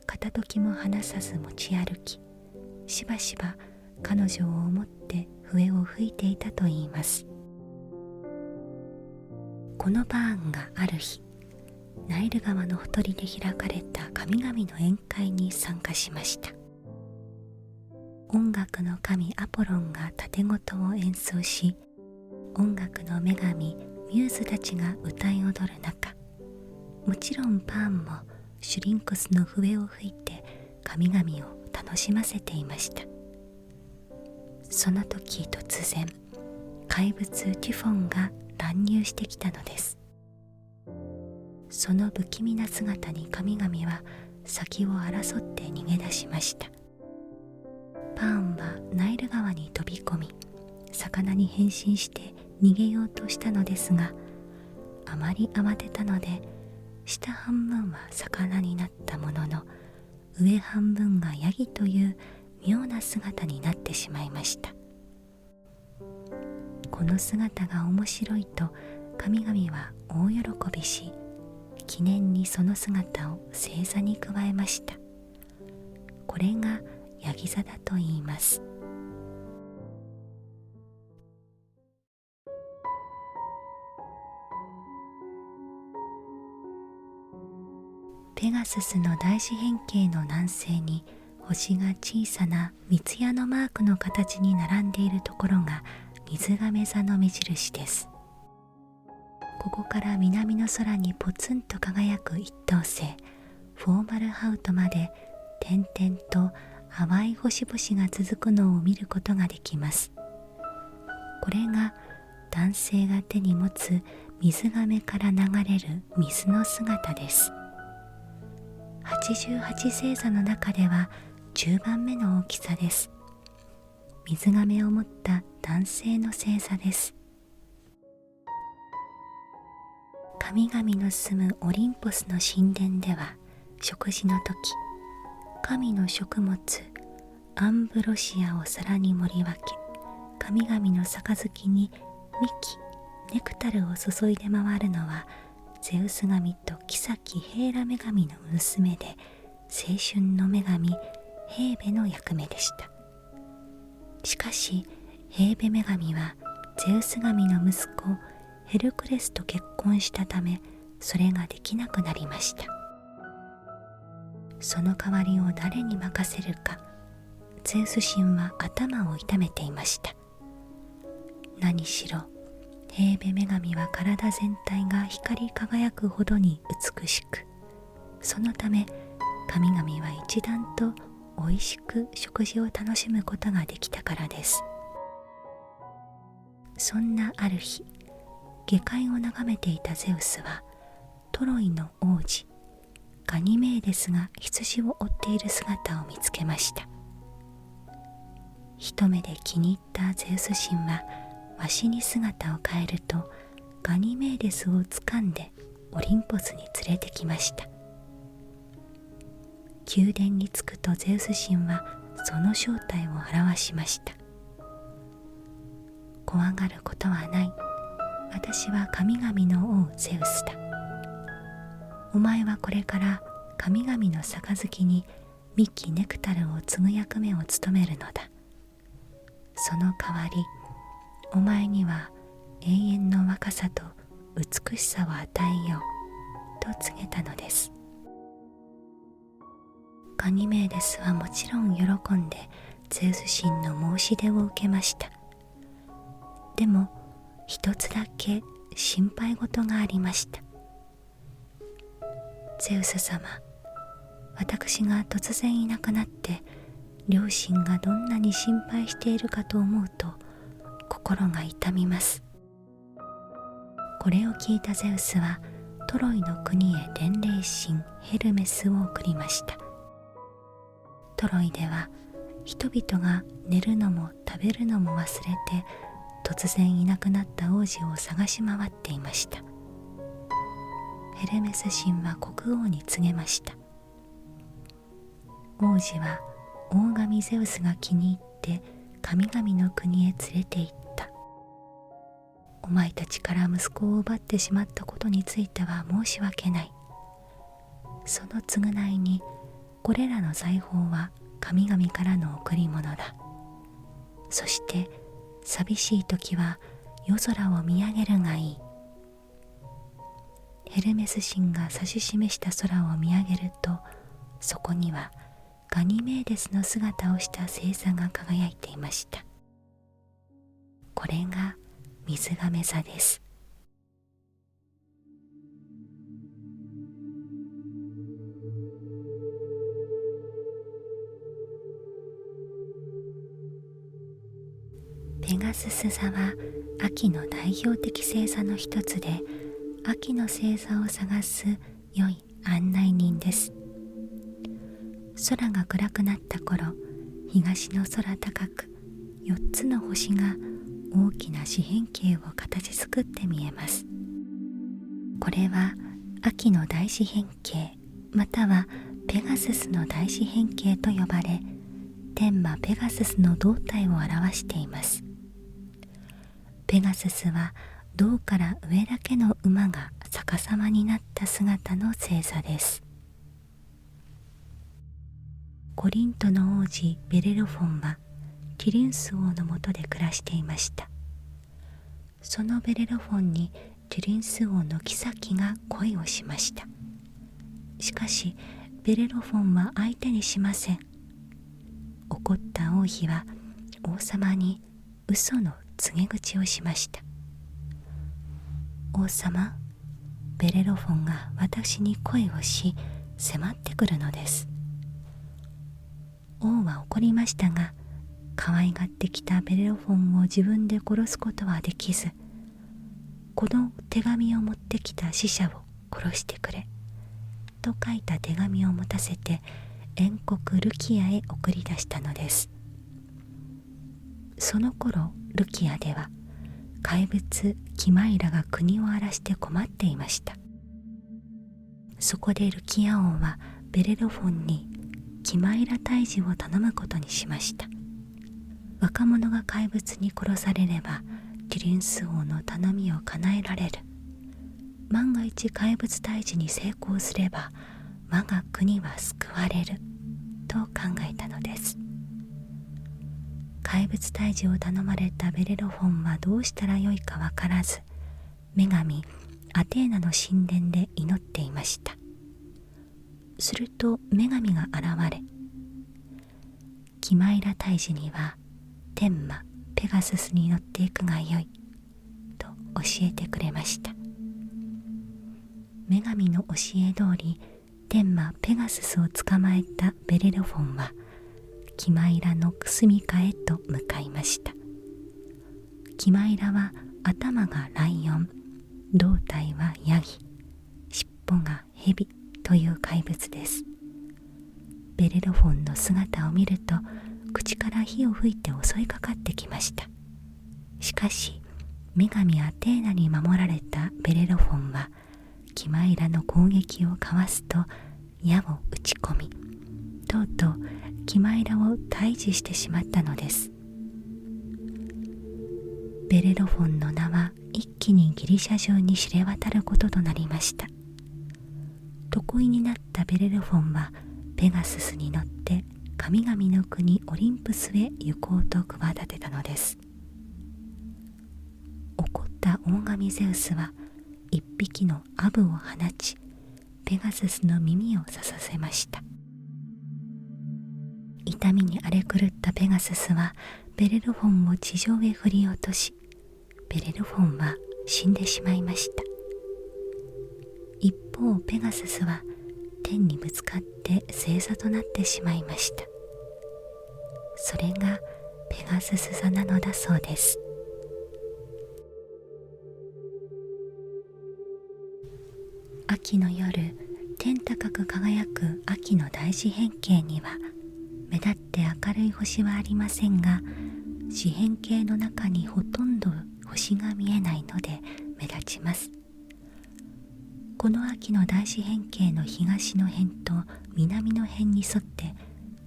片時も離さず持ち歩き、しばしば彼女を思って笛を吹いていたといいます。このバーンがある日、ナイル川のほとりで開かれた神々の宴会に参加しました。音楽の神アポロンが盾琴を演奏し、音楽の女神ミューズたちが歌い踊る中、もちろんパーンもシュリンクスの笛を吹いて神々を楽しませていました。その時突然、怪物テュフォンが乱入してきたのです。その不気味な姿に神々は先を争って逃げ出しました。パーンはナイル川に飛び込み、魚に変身して逃げようとしたのですが、あまり慌てたので下半分は魚になったものの、上半分がヤギという妙な姿になってしまいました。この姿が面白いと神々は大喜びし、記念にその姿を星座に加えました。これがヤギ座だと言います。ペガススの大四辺形の南西に星が小さな三つ矢のマークの形に並んでいるところが水亀座の目印です。ここから南の空にポツンと輝く一等星フォーマルハウトまで点々と淡い星々が続くのを見ることができます。これが男性が手に持つ水亀から流れる水の姿です。88星座の中では10番目の大きさです。水亀を持った男性の星座です。神々の住むオリンポスの神殿では、食事の時、神の食物アンブロシアを皿に盛り分け、神々の杯にミキネクタルを注いで回るのはゼウス神と妃ヘーラ女神の娘で、青春の女神ヘーベの役目でした。しかしヘーベ女神はゼウス神の息子ヘルクレスと結婚したため、それができなくなりました。その代わりを誰に任せるか、ゼウス神は頭を痛めていました。何しろヘーベ女神は体全体が光り輝くほどに美しく、そのため神々は一段とおいしく食事を楽しむことができたからです。そんなある日、下界を眺めていたゼウスはトロイの王子ガニメーデスが羊を追っている姿を見つけました。一目で気に入ったゼウス神はわしに姿を変えると、ガニメーデスを掴んでオリンポスに連れてきました。宮殿に着くとゼウス神はその正体を表しました。怖がることはない。私は神々の王ゼウスだ。お前はこれから神々の杯にミッキネクタルを継ぐ役目を務めるのだ。その代わり、お前には永遠の若さと美しさを与えようと告げたのです。ガニメーデスはもちろん喜んでゼウス神の申し出を受けました。でも一つだけ心配事がありました。ゼウス様、私が突然いなくなって両親がどんなに心配しているかと思うと心が痛みます。これを聞いたゼウスはトロイの国へ伝令神ヘルメスを送りました。トロイでは人々が寝るのも食べるのも忘れて突然いなくなった王子を探し回っていました。ヘルメス神は国王に告げました。王子は大神ゼウスが気に入って神々の国へ連れて行った。お前たちから息子を奪ってしまったことについては申し訳ない。その償いにこれらの財宝は神々からの贈り物だ。そして寂しい時は夜空を見上げるがいい。ヘルメス神が指し示した空を見上げると、そこにはガニメーデスの姿をした星座が輝いていました。これが水亀座です。ペガスス座は秋の代表的星座の一つで、秋の星座を探す良い案内人です。空が暗くなった頃、東の空高く4つの星が大きな四辺形を形作って見えます。これは秋の大四辺形またはペガススの大四辺形と呼ばれ、天馬ペガススの胴体を表しています。ペガススは胴から上だけの馬が逆さまになった姿の星座です。コリントの王子ベレロフォンはティリンス王の下で暮らしていました。そのベレロフォンにティリンス王の妃が恋をしました。しかしベレロフォンは相手にしません。怒った王妃は王様に嘘の告げ口をしました。王様、ベレロフォンが私に恋をし迫ってくるのです。王は怒りましたが、可愛がってきたベレロフォンを自分で殺すことはできず、この手紙を持ってきた使者を殺してくれと書いた手紙を持たせて遠国ルキアへ送り出したのです。その頃ルキアでは怪物キマイラが国を荒らして困っていました。そこでルキア王はベレロフォンにキマイラ退治を頼むことにしました。若者が怪物に殺されればティリンス王の頼みを叶えられる。万が一怪物退治に成功すれば我が国は救われると考えたのです。怪物退治を頼まれたベレロフォンはどうしたらよいかわからず、女神アテーナの神殿で祈っていました。すると女神が現れ、キマイラ退治には天馬ペガススに乗っていくがよいと教えてくれました。女神の教え通り天馬ペガススを捕まえたベレロフォンはキマイラの住みかへと向かいました。キマイラは頭がライオン、胴体はヤギ、尻尾がヘビという怪物です。ベレロフォンの姿を見ると口から火を吹いて襲いかかってきました。しかし女神アテーナに守られたベレロフォンはキマイラの攻撃をかわすと矢を打ち込み、とうとうキマイラを退治してしまったのです。ベレロフォンの名は一気にギリシャ中に知れ渡ることとなりました。得意になったベレロフォンはペガススに乗って神々の国オリンプスへ行こうと企てたのです。怒った大神ゼウスは一匹のアブを放ち、ペガススの耳を刺させました。痛みに荒れ狂ったペガススはベレロフォンを地上へ振り落とし、ベレロフォンは死んでしまいました。一方ペガススは天にぶつかって星座となってしまいました。それがペガスス座なのだそうです。秋の夜、天高く輝く秋の大四辺形には目立って明るい星はありませんが、四辺形の中にほとんど星が見えないので目立ちます。この秋の大四辺形の東の辺と南の辺に沿って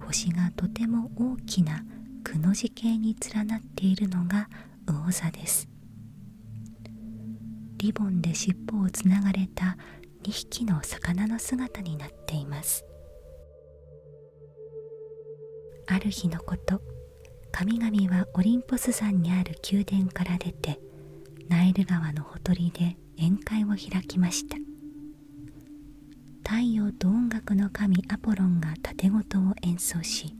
星がとても大きなくの字形に連なっているのが魚座です。リボンで尻尾をつながれた2匹の魚の姿になっています。ある日のこと、神々はオリンポス山にある宮殿から出てナイル川のほとりで宴会を開きました。太陽と音楽の神アポロンが盾琴を演奏し、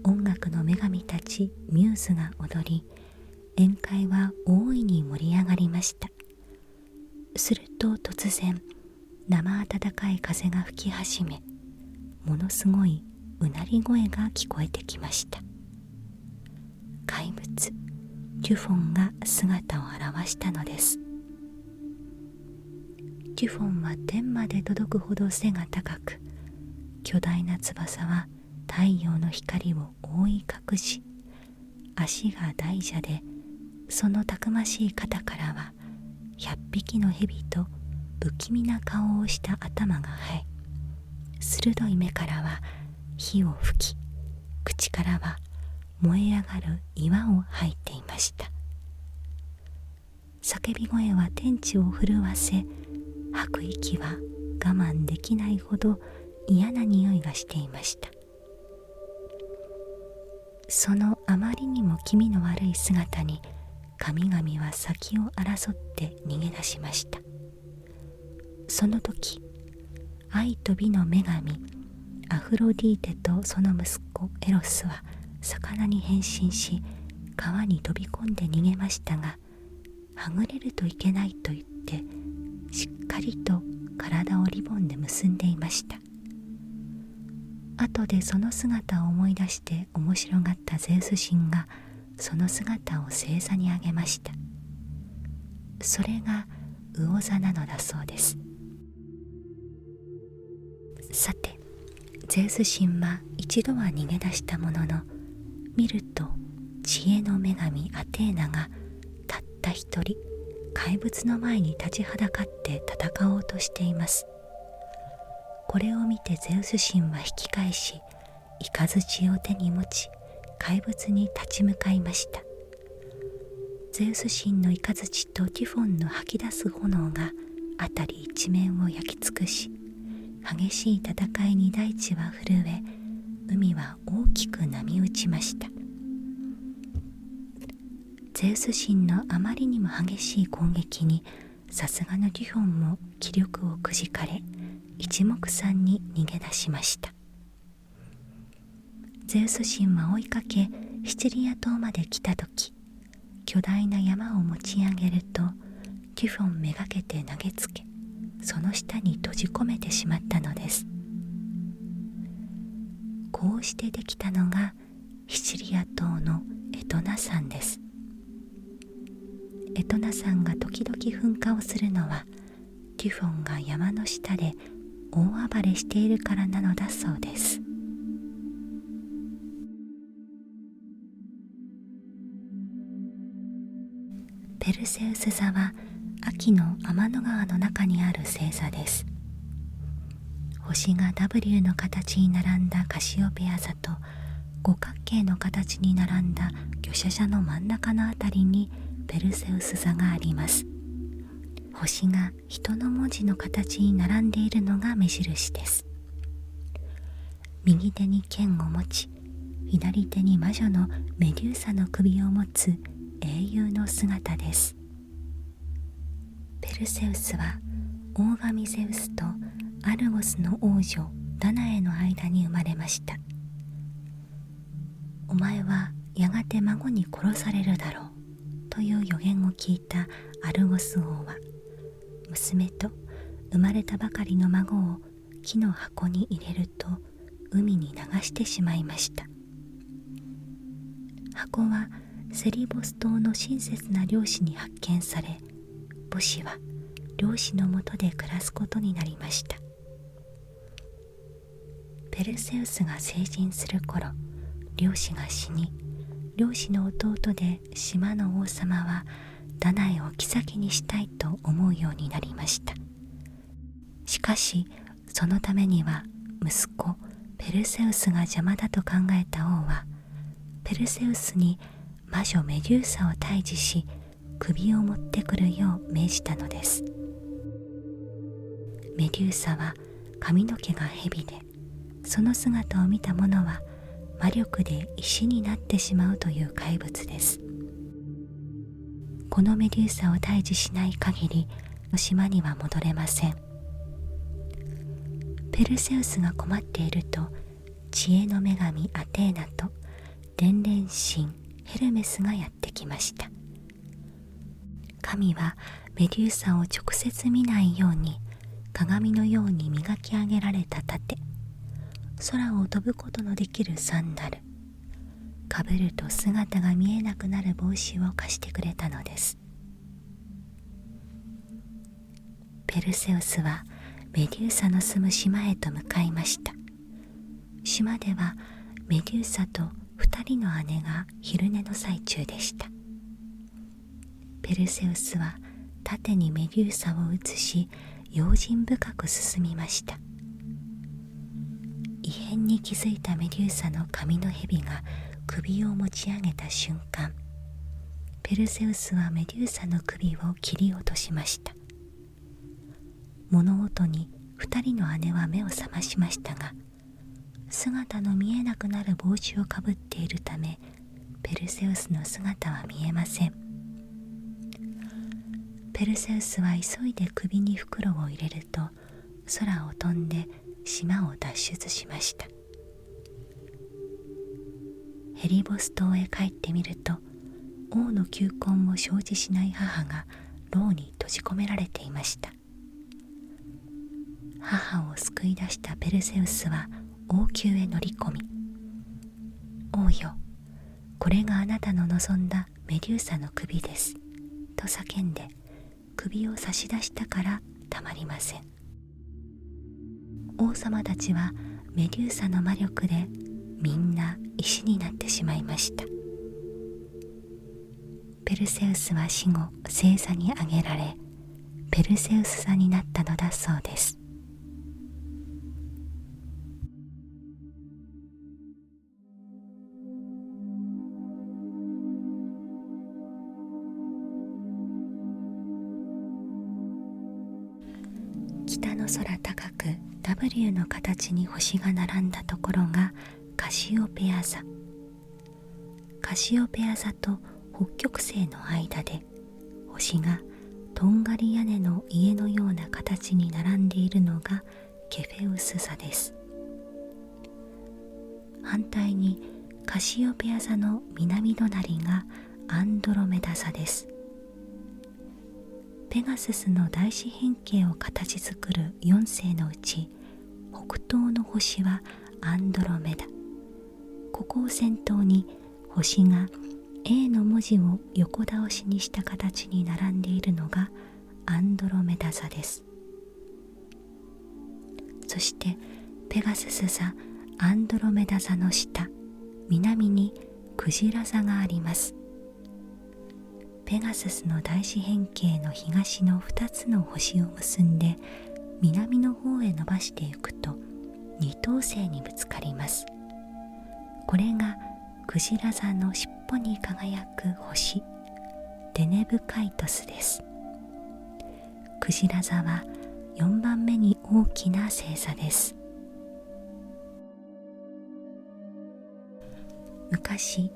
音楽の女神たちミューズが踊り、宴会は大いに盛り上がりました。すると突然、生暖かい風が吹き始め、ものすごいうなり声が聞こえてきました。怪物テュフォンが姿を現したのです。テュフォンは天まで届くほど背が高く、巨大な翼は太陽の光を覆い隠し、足が大蛇で、そのたくましい肩からは100匹の蛇と不気味な顔をした頭が生え、鋭い目からは火を吹き、口からは燃え上がる岩を吐いていました。叫び声は天地を震わせ、吐く息は我慢できないほど嫌な匂いがしていました。そのあまりにも気味の悪い姿に神々は先を争って逃げ出しました。その時、愛と美の女神アフロディーテとその息子エロスは魚に変身し、川に飛び込んで逃げましたが、はぐれるといけないと言ってしっかりと体をリボンで結んでいました。後でその姿を思い出して面白がったゼウス神がその姿を星座にあげました。それが魚座なのだそうです。さて、ゼウス神は一度は逃げ出したものの、見ると知恵の女神アテーナがたった一人怪物の前に立ちはだかって戦おうとしています。これを見てゼウス神は引き返し、雷を手に持ち怪物に立ち向かいました。ゼウス神の雷とティフォンの吐き出す炎が辺り一面を焼き尽くし、激しい戦いに大地は震え、海は大きく波打ちました。ゼウス神のあまりにも激しい攻撃に、さすがのティフォンも気力をくじかれ、一目散に逃げ出しました。ゼウス神は追いかけシチリア島まで来た時、巨大な山を持ち上げるとティフォンめがけて投げつけ、その下に閉じ込めてしまったのです。こうしてできたのがシチリア島のエトナ山です。エトナ山が時々噴火をするのは、ティフォンが山の下で大暴れしているからなのだそうです。ペルセウス座は秋の天の川の中にある星座です。星が W の形に並んだカシオペア座と五角形の形に並んだ魚舎座の真ん中のあたりにペルセウス座があります。星が人の文字の形に並んでいるのが目印です。右手に剣を持ち、左手に魔女のメデューサの首を持つ英雄の姿です。ペルセウスは大神ゼウスとアルゴスの王女ダナエの間に生まれました。お前はやがて孫に殺されるだろうという予言を聞いたアルゴス王は、娘と生まれたばかりの孫を木の箱に入れると海に流してしまいました。箱はセリボス島の親切な漁師に発見され、母子は漁師のもとで暮らすことになりました。ペルセウスが成人する頃、漁師が死に、漁師の弟で島の王様はダナエを妃にしたいと思うようになりました。しかしそのためには息子ペルセウスが邪魔だと考えた王は、ペルセウスに魔女メデューサを退治し、首を持ってくるよう命じたのです。メデューサは髪の毛が蛇で、その姿を見た者は魔力で石になってしまうという怪物です。このメデューサを退治しない限り島には戻れません。ペルセウスが困っていると、知恵の女神アテーナと伝錬神ヘルメスがやってきました。神はメデューサを直接見ないように鏡のように磨き上げられた盾、空を飛ぶことのできるサンダル、かぶると姿が見えなくなる帽子を貸してくれたのです。ペルセウスはメデューサの住む島へと向かいました。島ではメデューサと2人の姉が昼寝の最中でした。ペルセウスは盾にメデューサを移し、用心深く進みました。異変に気づいたメデューサの髪の蛇が首を持ち上げた瞬間、ペルセウスはメデューサの首を切り落としました。物音に2人の姉は目を覚ましましたが、姿の見えなくなる帽子をかぶっているため、ペルセウスの姿は見えません。ペルセウスは急いで首に袋を入れると、空を飛んで島を脱出しました。ヘリボス島へ帰ってみると、王の求婚を承知しない母が牢に閉じ込められていました。母を救い出したペルセウスは王宮へ乗り込み、王よ、これがあなたの望んだメデューサの首ですと叫んで、首を差し出したからたまりません。王様たちはメデューサの魔力でみんな石になってしまいました。ペルセウスは死後星座に上げられ、ペルセウス座になったのだそうです。北の空高く W の形に星が並んだところがカシオペア座。カシオペア座と北極星の間で星がとんがり屋根の家のような形に並んでいるのがケフェウス座です。反対にカシオペア座の南隣がアンドロメダ座です。ペガススの大四辺形を形作る4星のうち、北東の星はアンドロメダ。ここを先頭に星が A の文字を横倒しにした形に並んでいるのがアンドロメダ座です。そしてペガスス座アンドロメダ座の下、南にクジラ座があります。ペガススの大四辺形の東の2つの星を結んで南の方へ伸ばしていくと二等星にぶつかります。これがクジラ座の尻尾に輝く星デネブカイトスです。クジラ座は4番目に大きな星座です。昔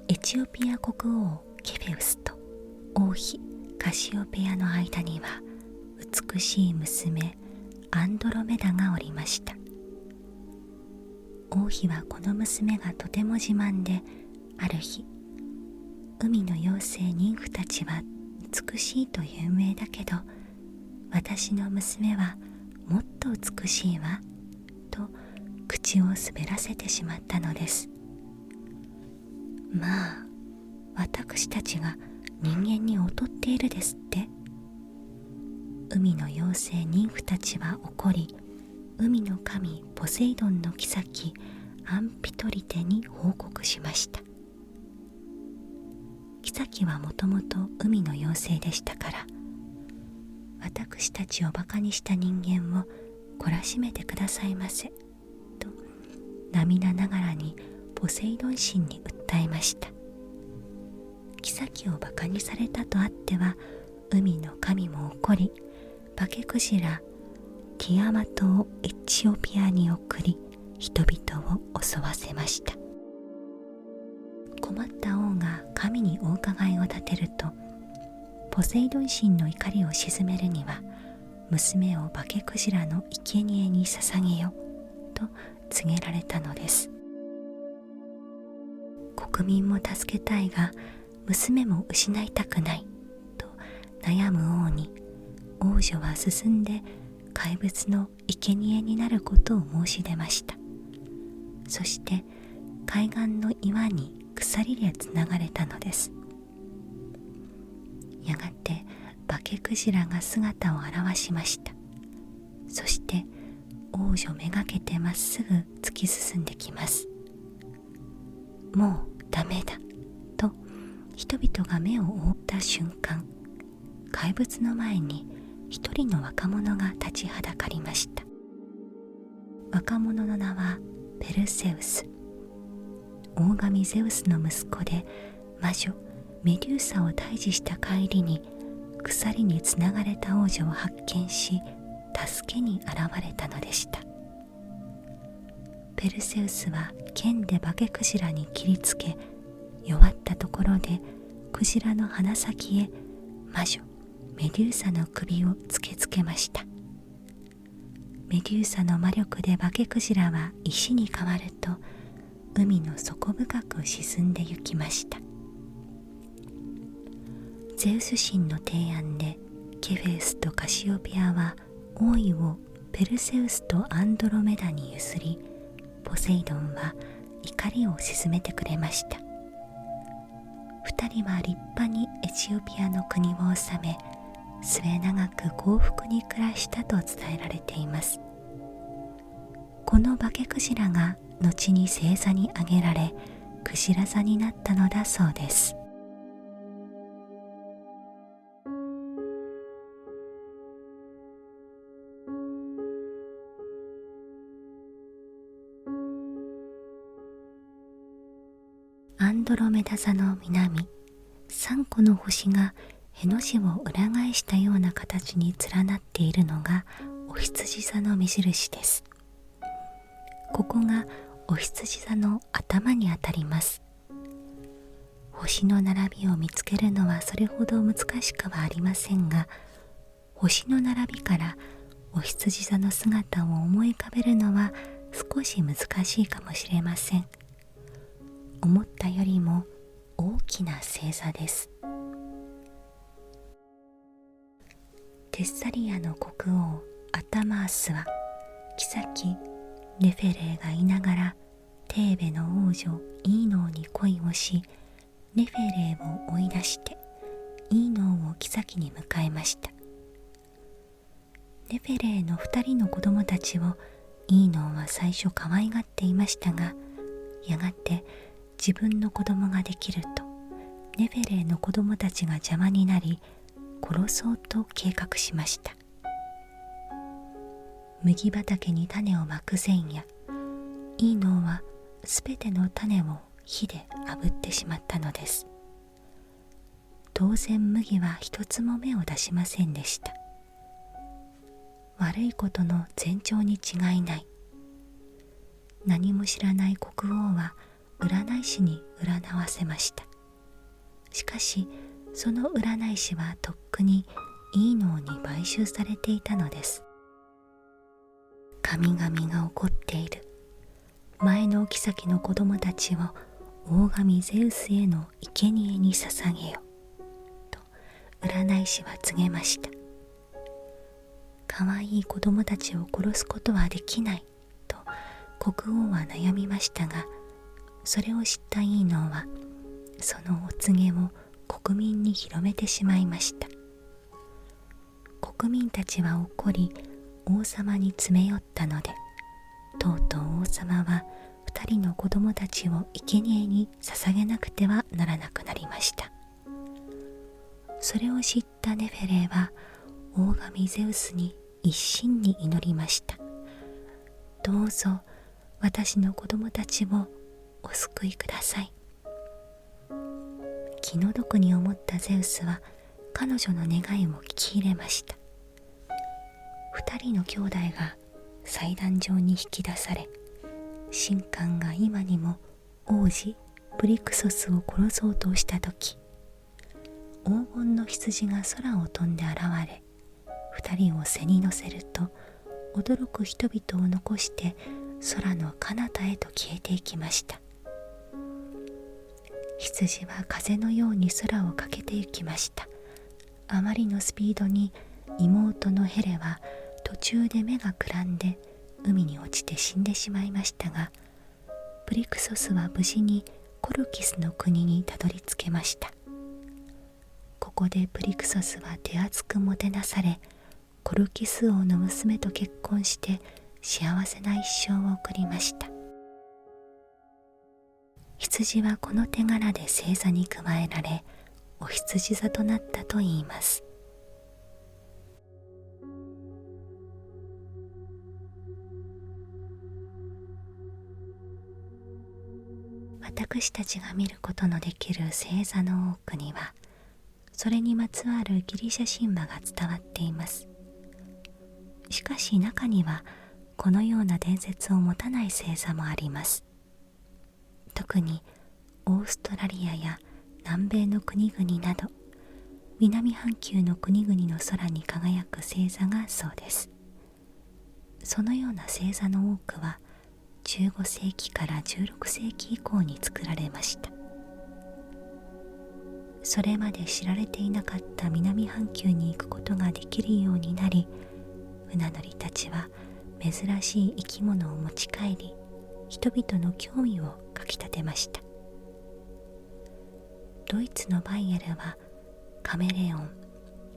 エチオピア国王ケフェウスと王妃カシオペアの間には美しい娘アンドロメダがおりました。王妃はこの娘がとても自慢で、ある日、海の妖精ニンフたちは美しいと有名だけど、私の娘はもっと美しいわと口を滑らせてしまったのです。まあ、私たちが人間に劣っているですって。海の妖精ニンフたちは怒り、海の神ポセイドンの妃アンピトリテに報告しました。妃はもともと海の妖精でしたから、私たちをバカにした人間を懲らしめてくださいませと涙ながらにポセイドン神に訴えました。妃をバカにされたとあっては、海の神も怒り、化けクジラティアマトをエチオピアに送り、人々を襲わせました。困った王が神にお伺いを立てると、ポセイドン神の怒りを鎮めるには、娘を化けクジラの生贄に捧げよと告げられたのです。国民も助けたいが、娘も失いたくないと悩む王に、王女は進んで怪物の生贄になることを申し出ました。そして海岸の岩に鎖でつながれたのです。やがて化けクジラが姿を現しました。そして王女めがけてまっすぐ突き進んできます。もうダメだと人々が目を覆った瞬間、怪物の前に一人の若者が立ちはだかりました。若者の名はペルセウス。大神ゼウスの息子で、魔女メデューサを退治した帰りに鎖につながれた王女を発見し、助けに現れたのでした。ペルセウスは剣で化けクジラに切りつけ、弱ったところでクジラの鼻先へ魔女メデューサの首を突きつけました。メデューサの魔力で化けクジラは石に変わると、海の底深く沈んでゆきました。ゼウス神の提案で、ケフェウスとカシオペアは王位をペルセウスとアンドロメダに譲り、ポセイドンは怒りを鎮めてくれました。二人は立派にエチオピアの国を治め、末永く幸福に暮らしたと伝えられています。この化けクジラが後に星座に挙げられ、クジラ座になったのだそうです。アンドロメダ座の南、3個の星がへの字を裏返したような形に連なっているのがお羊座の目印です。ここがお羊座の頭にあたります。星の並びを見つけるのはそれほど難しくはありませんが、星の並びからお羊座の姿を思い浮かべるのは少し難しいかもしれません。思ったよりも大きな星座です。テッサリアの国王アタマースは、妃ネフェレーがいながらテーベの王女イーノーに恋をし、ネフェレーを追い出してイーノーを妃に迎えました。ネフェレーの2人の子供たちをイーノーは最初可愛がっていましたが、やがて自分の子供ができると、ネフェレーの子供たちが邪魔になり、殺そうと計画しました。麦畑に種をまく前夜、イーノーはすべての種を火で炙ってしまったのです。当然麦は一つも芽を出しませんでした。悪いことの前兆に違いない。何も知らない国王は占い師に占わせました。しかしその占い師はとっくにイーノーに買収されていたのです。神々が怒っている。前の妃の子供たちを大神ゼウスへの生贄に捧げよと占い師は告げました。かわいい子供たちを殺すことはできないと国王は悩みましたが、それを知ったイーノーはそのお告げを国民に広めてしまいました。国民たちは怒り王様に詰め寄ったので、とうとう王様は2人の子供たちを生贄に捧げなくてはならなくなりました。それを知ったネフェレーは大神ゼウスに一心に祈りました。どうぞ私の子供たちをお救いください。気の毒に思ったゼウスは彼女の願いを聞き入れました。2人の兄弟が祭壇上に引き出され、神官が今にも王子ブリクソスを殺そうとしたとき、黄金の羊が空を飛んで現れ、2人を背に乗せると驚く人々を残して空の彼方へと消えていきました。羊は風のように空を駆けて行きました。あまりのスピードに妹のヘレは途中で目がくらんで海に落ちて死んでしまいましたが、ブリクソスは無事にコルキスの国にたどり着けました。ここでブリクソスは手厚くもてなされ、コルキス王の娘と結婚して幸せな一生を送りました。羊はこの手柄で星座に加えられ、お羊座となったといいます。私たちが見ることのできる星座の多くには、それにまつわるギリシャ神話が伝わっています。しかし中にはこのような伝説を持たない星座もあります。特にオーストラリアや南米の国々など南半球の国々の空に輝く星座がそうです。そのような星座の多くは15世紀から16世紀以降に作られました。それまで知られていなかった南半球に行くことができるようになり、船乗りたちは珍しい生き物を持ち帰り、人々の興味をかきたてました。ドイツのバイエルはカメレオン、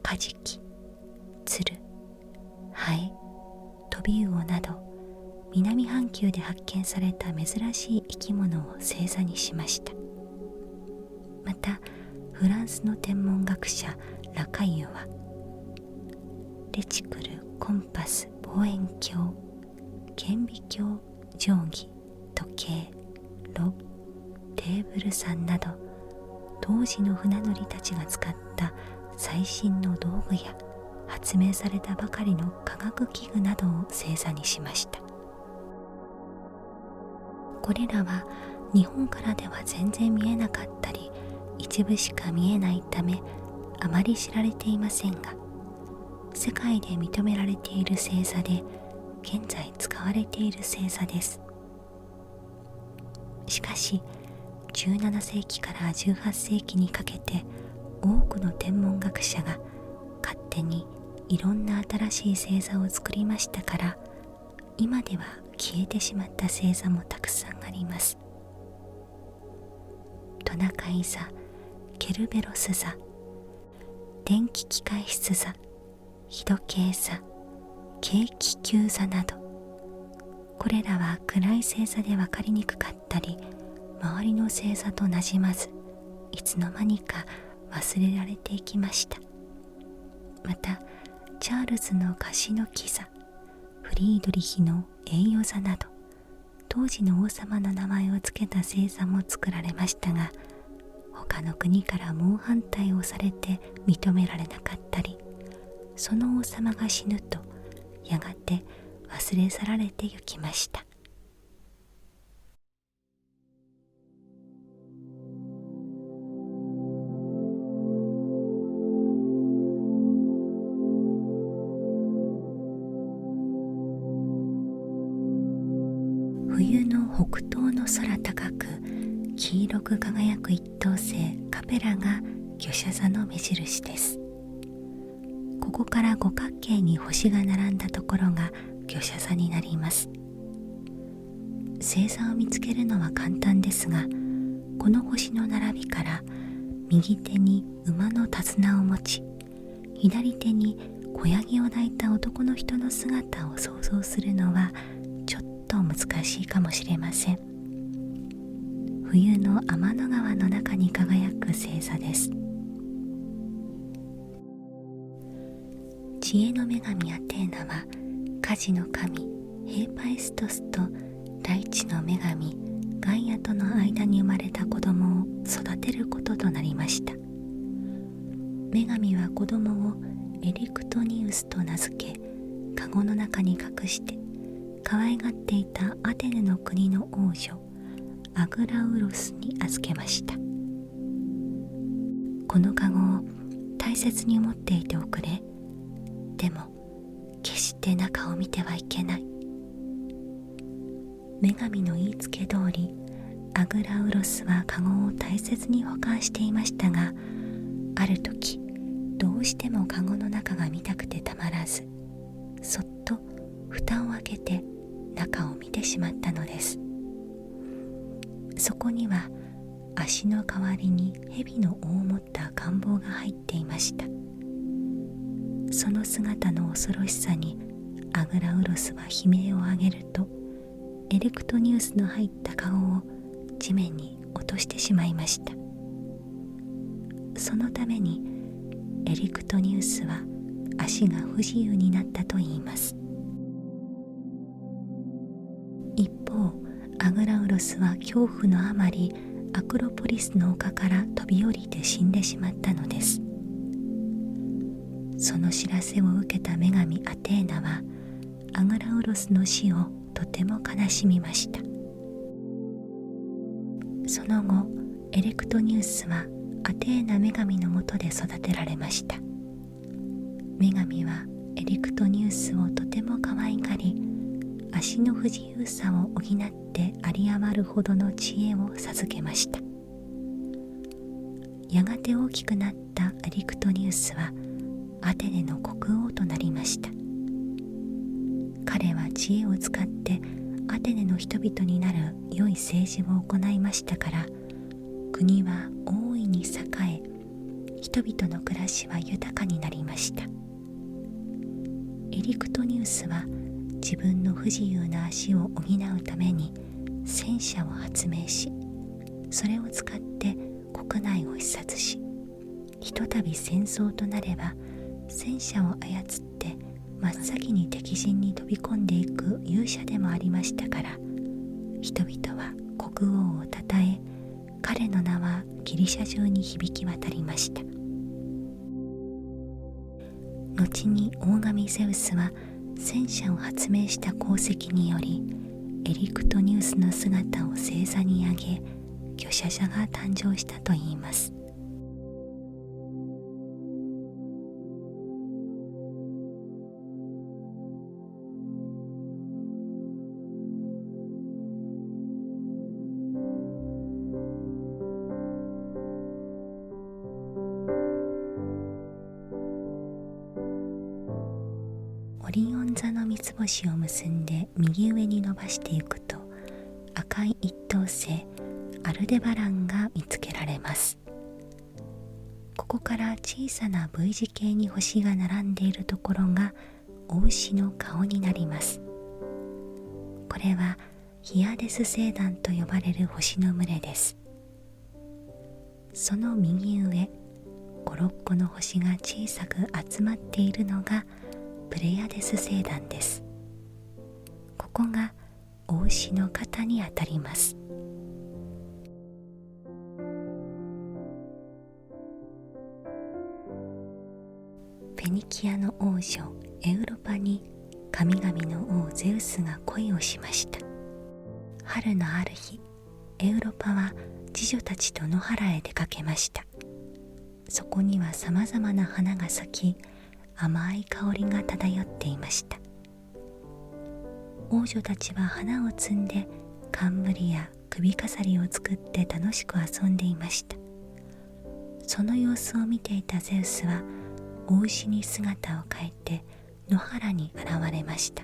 カジキ、ツル、ハエ、トビウオなど南半球で発見された珍しい生き物を星座にしました。またフランスの天文学者ラカイユはレチクル、コンパス、望遠鏡、顕微鏡、定規、時計、炉、テーブル山など当時の船乗りたちが使った最新の道具や発明されたばかりの科学器具などを星座にしました。これらは日本からでは全然見えなかったり、一部しか見えないためあまり知られていませんが、世界で認められている星座で現在使われている星座です。しかし17世紀から18世紀にかけて多くの天文学者が勝手にいろんな新しい星座を作りましたから、今では消えてしまった星座もたくさんあります。トナカイ座、ケルベロス座、電気機械室座、日時計座、軽気球座など、これらは暗い星座で分かりにくかったり、周りの星座となじまず、いつの間にか忘れられていきました。またチャールズの樫の木座、フリードリヒの栄誉座など当時の王様の名前を付けた星座も作られましたが、他の国から猛反対をされて認められなかったり、その王様が死ぬとやがて忘れ去られてゆきました。冬の北東の空高く黄色く輝く一等星カペラが魚舎座の目印です。ここから五角形に星が並んだところが魚舎座になります。星座を見つけるのは簡単ですが、この星の並びから右手に馬の手綱を持ち、左手に子ヤギを抱いた男の人の姿を想像するのはちょっと難しいかもしれません。冬の天の川の中に輝く星座です。知恵の女神アテーナは火事の神ヘーパイストスと大地の女神ガイアとの間に生まれた子供を育てることとなりました。女神は子供をエリクトニウスと名付け、カゴの中に隠して可愛がっていたアテネの国の王女アグラウロスに預けました。このカゴを大切に持っていておくれ。でも決して中を見てはいけない。女神の言いつけ通り、アグラウロスはカゴを大切に保管していましたが、ある時どうしてもカゴの中が見たくてたまらず、そっと蓋を開けて中を見てしまったのです。そこには足の代わりに蛇の尾を持った赤ん坊が入っていました。その姿の恐ろしさにアグラウロスは悲鳴を上げると、エレクトニウスの入ったカゴを地面に落としてしまいました。そのためにエレクトニウスは足が不自由になったといいます。一方、アグラウロスは恐怖のあまりアクロポリスの丘から飛び降りて死んでしまったのです。その知らせを受けた女神アテーナはアグラウロスの死をとても悲しみました。その後、エレクトニウスはアテーナ女神のもとで育てられました。女神はエレクトニウスをとても可愛がり、足の不自由さを補って有り余るほどの知恵を授けました。やがて大きくなったエレクトニウスはアテネの国王となりました。彼は知恵を使ってアテネの人々になる良い政治を行いましたから、国は大いに栄え、人々の暮らしは豊かになりました。エリクトニウスは自分の不自由な足を補うために戦車を発明し、それを使って国内を視察し、ひとたび戦争となれば戦車を操って真っ先に敵陣に飛び込んでいく勇者でもありましたから、人々は国王をたたえ、彼の名はギリシャ中に響き渡りました。後に大神ゼウスは戦車を発明した功績により、エリクトニウスの姿を星座に上げ、魚舎座が誕生したといいます。オリオン座の三つ星を結んで右上に伸ばしていくと、赤い一等星アルデバランが見つけられます。ここから小さな V 字形に星が並んでいるところがお牛の顔になります。これはヒアデス星団と呼ばれる星の群れです。その右上、5、6個の星が小さく集まっているのがプレヤデス星団です。こがお牛の肩にあたります。フェニキアの王女エウロパに神々の王ゼウスが恋をしました。春のある日、エウロパは侍女たちと野原へ出かけました。そこにはさまざまな花が咲き、甘い香りが漂っていました。王女たちは花を摘んで冠や首飾りを作って楽しく遊んでいました。その様子を見ていたゼウスはお牛に姿を変えて野原に現れました。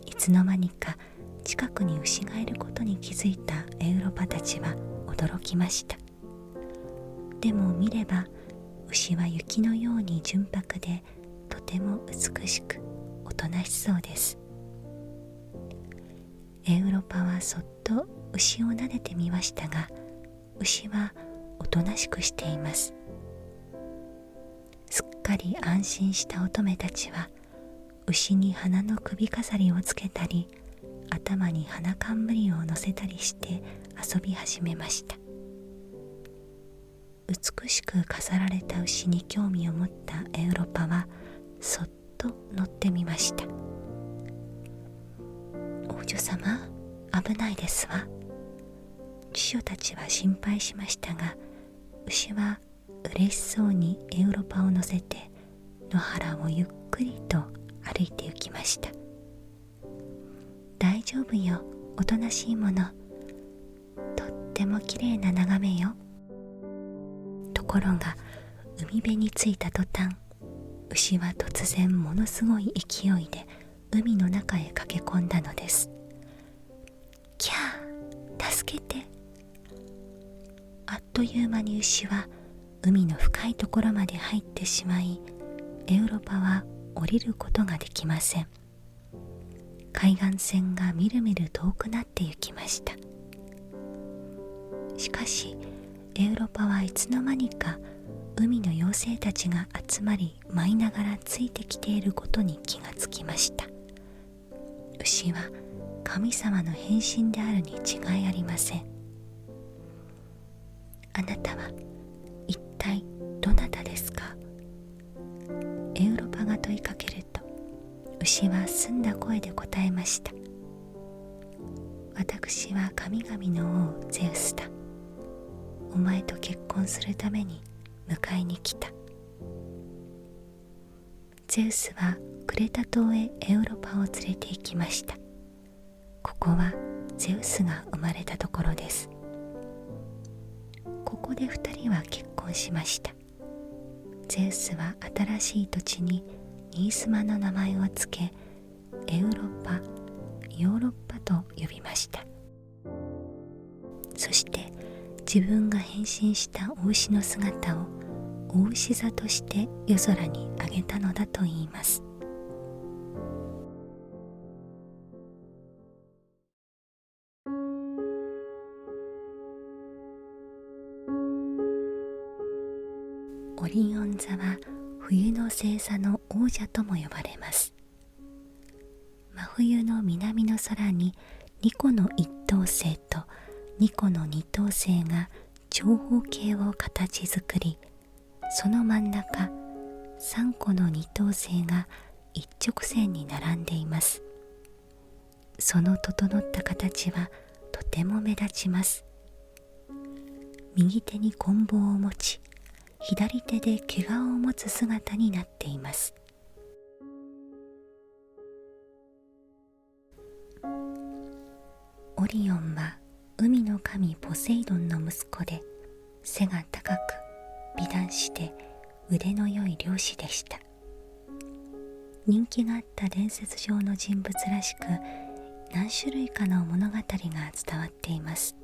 いつの間にか近くに牛がいることに気づいたエウロパたちは驚きました。でも見れば牛は雪のように純白でとても美しくおとなしそうです。エウロパはそっと牛を撫でてみましたが、牛はおとなしくしています。すっかり安心した乙女たちは牛に花の首飾りをつけたり、頭に花冠を乗せたりして遊び始めました。美しく飾られた牛に興味を持ったエウロパはそっと乗ってみました。王女様、危ないですわ。侍女たちは心配しましたが、牛は嬉しそうにエウロパを乗せて野原をゆっくりと歩いて行きました。大丈夫よ、おとなしいもの。とってもきれいな眺めよ。ところが海辺に着いた途端、牛は突然ものすごい勢いで海の中へ駆け込んだのです。キャー、助けて。あっという間に牛は海の深いところまで入ってしまい、エウロパは降りることができません。海岸線がみるみる遠くなってゆきました。しかしエウロパはいつの間にか海の妖精たちが集まり舞いながらついてきていることに気がつきました。牛は神様の変身であるに違いありません。あなたは一体どなたですか？エウロパが問いかけると、牛は澄んだ声で答えました。私は神々の王ゼウスだ。お前と結婚するために迎えに来た。ゼウスはクレタ島へエウロパを連れて行きました。ここはゼウスが生まれたところです。ここで2人は結婚しました。ゼウスは新しい土地にニースマの名前をつけ、エウロパ、ヨーロッパと呼びました。そして自分が変身したお牛の姿をお牛座として夜空に上げたのだといいます。オリオン座は冬の星座の王者とも呼ばれます。真冬の南の空に2個の一等星と2個の二等星が長方形を形作り、その真ん中3個の二等星が一直線に並んでいます。その整った形はとても目立ちます。右手に棍棒を持ち、左手で毛皮を持つ姿になっています。オリオンは海の神ポセイドンの息子で、背が高く美男子で腕の良い漁師でした。人気があった伝説上の人物らしく、何種類かの物語が伝わっています。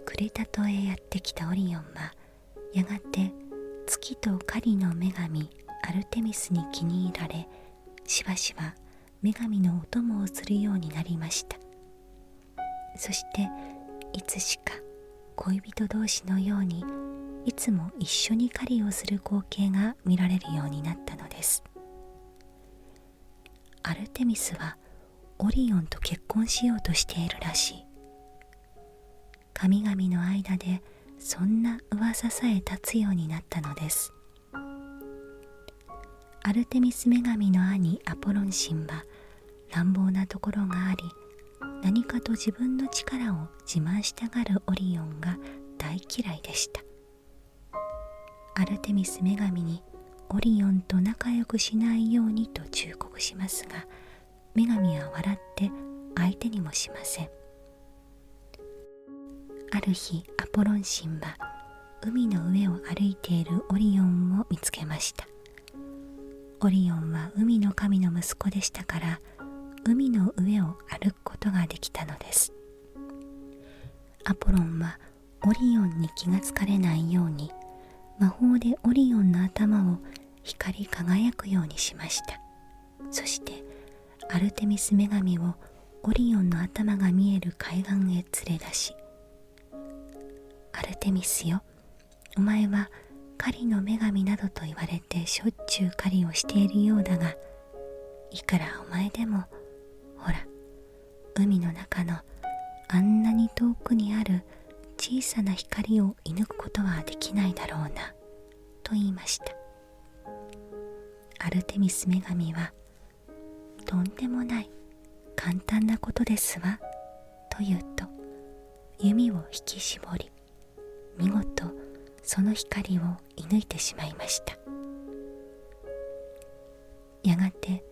クレタ島へやってきたオリオンはやがて月と狩りの女神アルテミスに気に入られ、しばしば女神のお供をするようになりました。そしていつしか恋人同士のようにいつも一緒に狩りをする光景が見られるようになったのです。アルテミスはオリオンと結婚しようとしているらしい。神々の間でそんな噂さえ立つようになったのです。アルテミス女神の兄アポロン神は乱暴なところがあり、何かと自分の力を自慢したがるオリオンが大嫌いでした。アルテミス女神にオリオンと仲良くしないようにと忠告しますが、女神は笑って相手にもしません。ある日、アポロン神は海の上を歩いているオリオンを見つけました。オリオンは海の神の息子でしたから、海の上を歩くことができたのです。アポロンはオリオンに気がつかれないように、魔法でオリオンの頭を光り輝くようにしました。そしてアルテミス女神をオリオンの頭が見える海岸へ連れ出し、アルテミスよ、お前は狩りの女神などと言われてしょっちゅう狩りをしているようだが、いくらお前でも、ほら、海の中のあんなに遠くにある小さな光を射抜くことはできないだろうな、と言いました。アルテミス女神は、とんでもない、簡単なことですわ、と言うと、弓を引き絞り、見事その光を射抜いてしまいました。やがて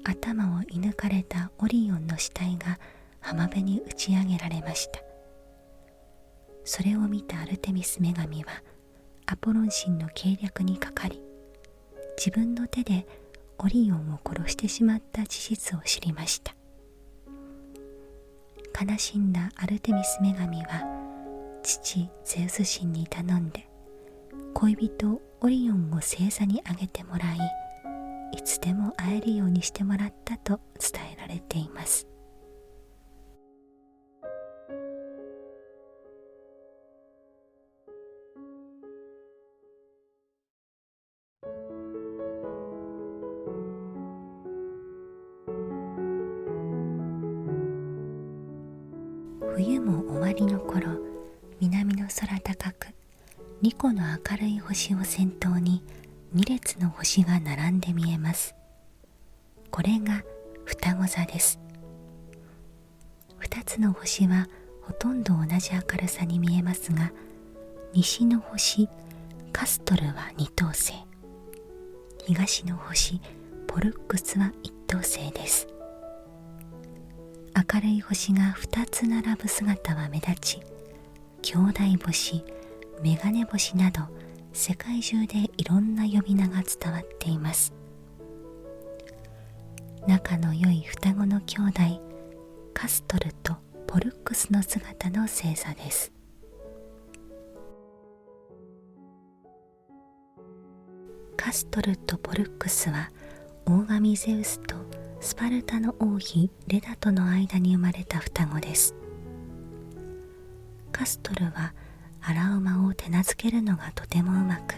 頭を射抜かれたオリオンの死体が浜辺に打ち上げられました。それを見たアルテミス女神はアポロン神の計略にかかり、自分の手でオリオンを殺してしまった事実を知りました。悲しんだアルテミス女神は父ゼウス神に頼んで恋人オリオンを星座にあげてもらい、いつでも会えるようにしてもらったと伝えられています。冬も終わりの頃、南の空高く2個の明るい星を先頭に2列の星が並んで見えます。これが双子座です。2つの星はほとんど同じ明るさに見えますが、西の星カストルは2等星、東の星ポルックスは1等星です。明るい星が2つ並ぶ姿は目立ち、兄弟星、メガネ星など世界中でいろんな呼び名が伝わっています。仲の良い双子の兄弟カストルとポルックスの姿の星座です。カストルとポルックスは大神ゼウスとスパルタの王妃レダとの間に生まれた双子です。カストルは荒馬を手なずけるのがとてもうまく、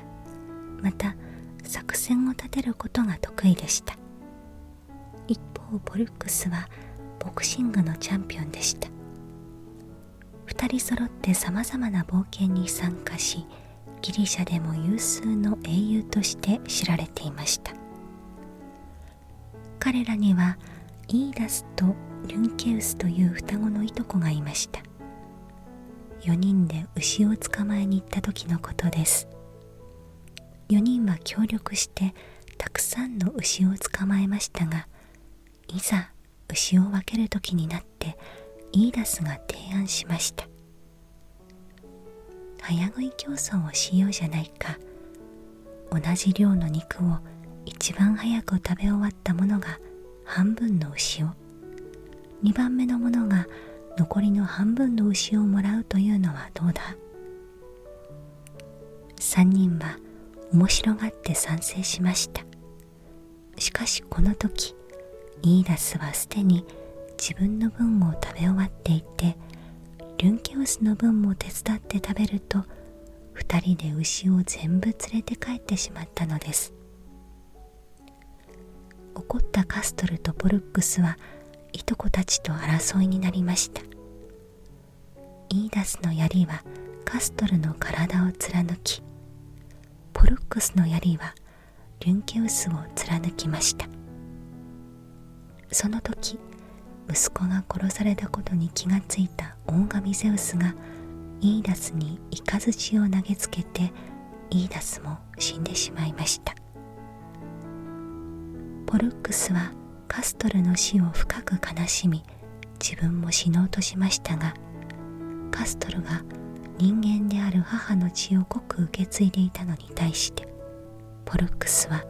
また作戦を立てることが得意でした。一方ポルックスはボクシングのチャンピオンでした。二人揃ってさまざまな冒険に参加し、ギリシャでも有数の英雄として知られていました。彼らにはイーダスとリュンケウスという双子のいとこがいました。4人で牛を捕まえに行った時のことです。4人は協力してたくさんの牛を捕まえましたが、いざ牛を分ける時になってイーダスが提案しました。早食い競争をしようじゃないか。同じ量の肉を一番早く食べ終わった者が半分の牛を、2番目の者が残りの半分の牛をもらうというのはどうだ。3人は面白がって賛成しました。しかしこの時、イーダスはすでに自分の分を食べ終わっていて、リュンケウスの分も手伝って食べると、2人で牛を全部連れて帰ってしまったのです。怒ったカストルとポルックスはいとこたちと争いになりました。イーダスの槍はカストルの体を貫き、ポルックスの槍はリュンケウスを貫きました。その時、息子が殺されたことに気がついた大神ゼウスがイーダスに雷を投げつけて、イーダスも死んでしまいました。ポルックスはカストルの死を深く悲しみ、自分も死のうとしましたが、カストルが人間である母の血を濃く受け継いでいたのに対して、ポルックスは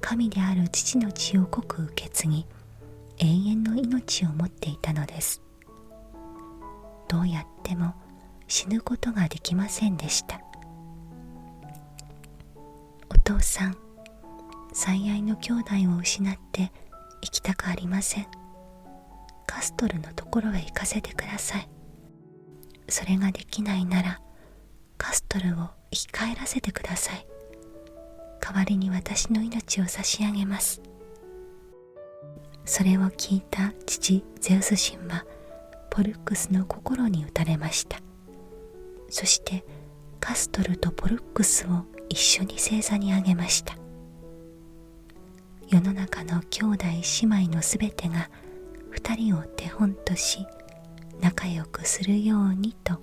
神である父の血を濃く受け継ぎ、永遠の命を持っていたのです。どうやっても死ぬことができませんでした。お父さん、最愛の兄弟を失って生きたくありません。カストルのところへ行かせてください。それができないなら、カストルを生き返らせてください。代わりに私の命を差し上げます。それを聞いた父ゼウス神はポルックスの心に打たれました。そしてカストルとポルックスを一緒に星座にあげました。世の中の兄弟姉妹のすべてが二人を手本とし、仲良くするようにと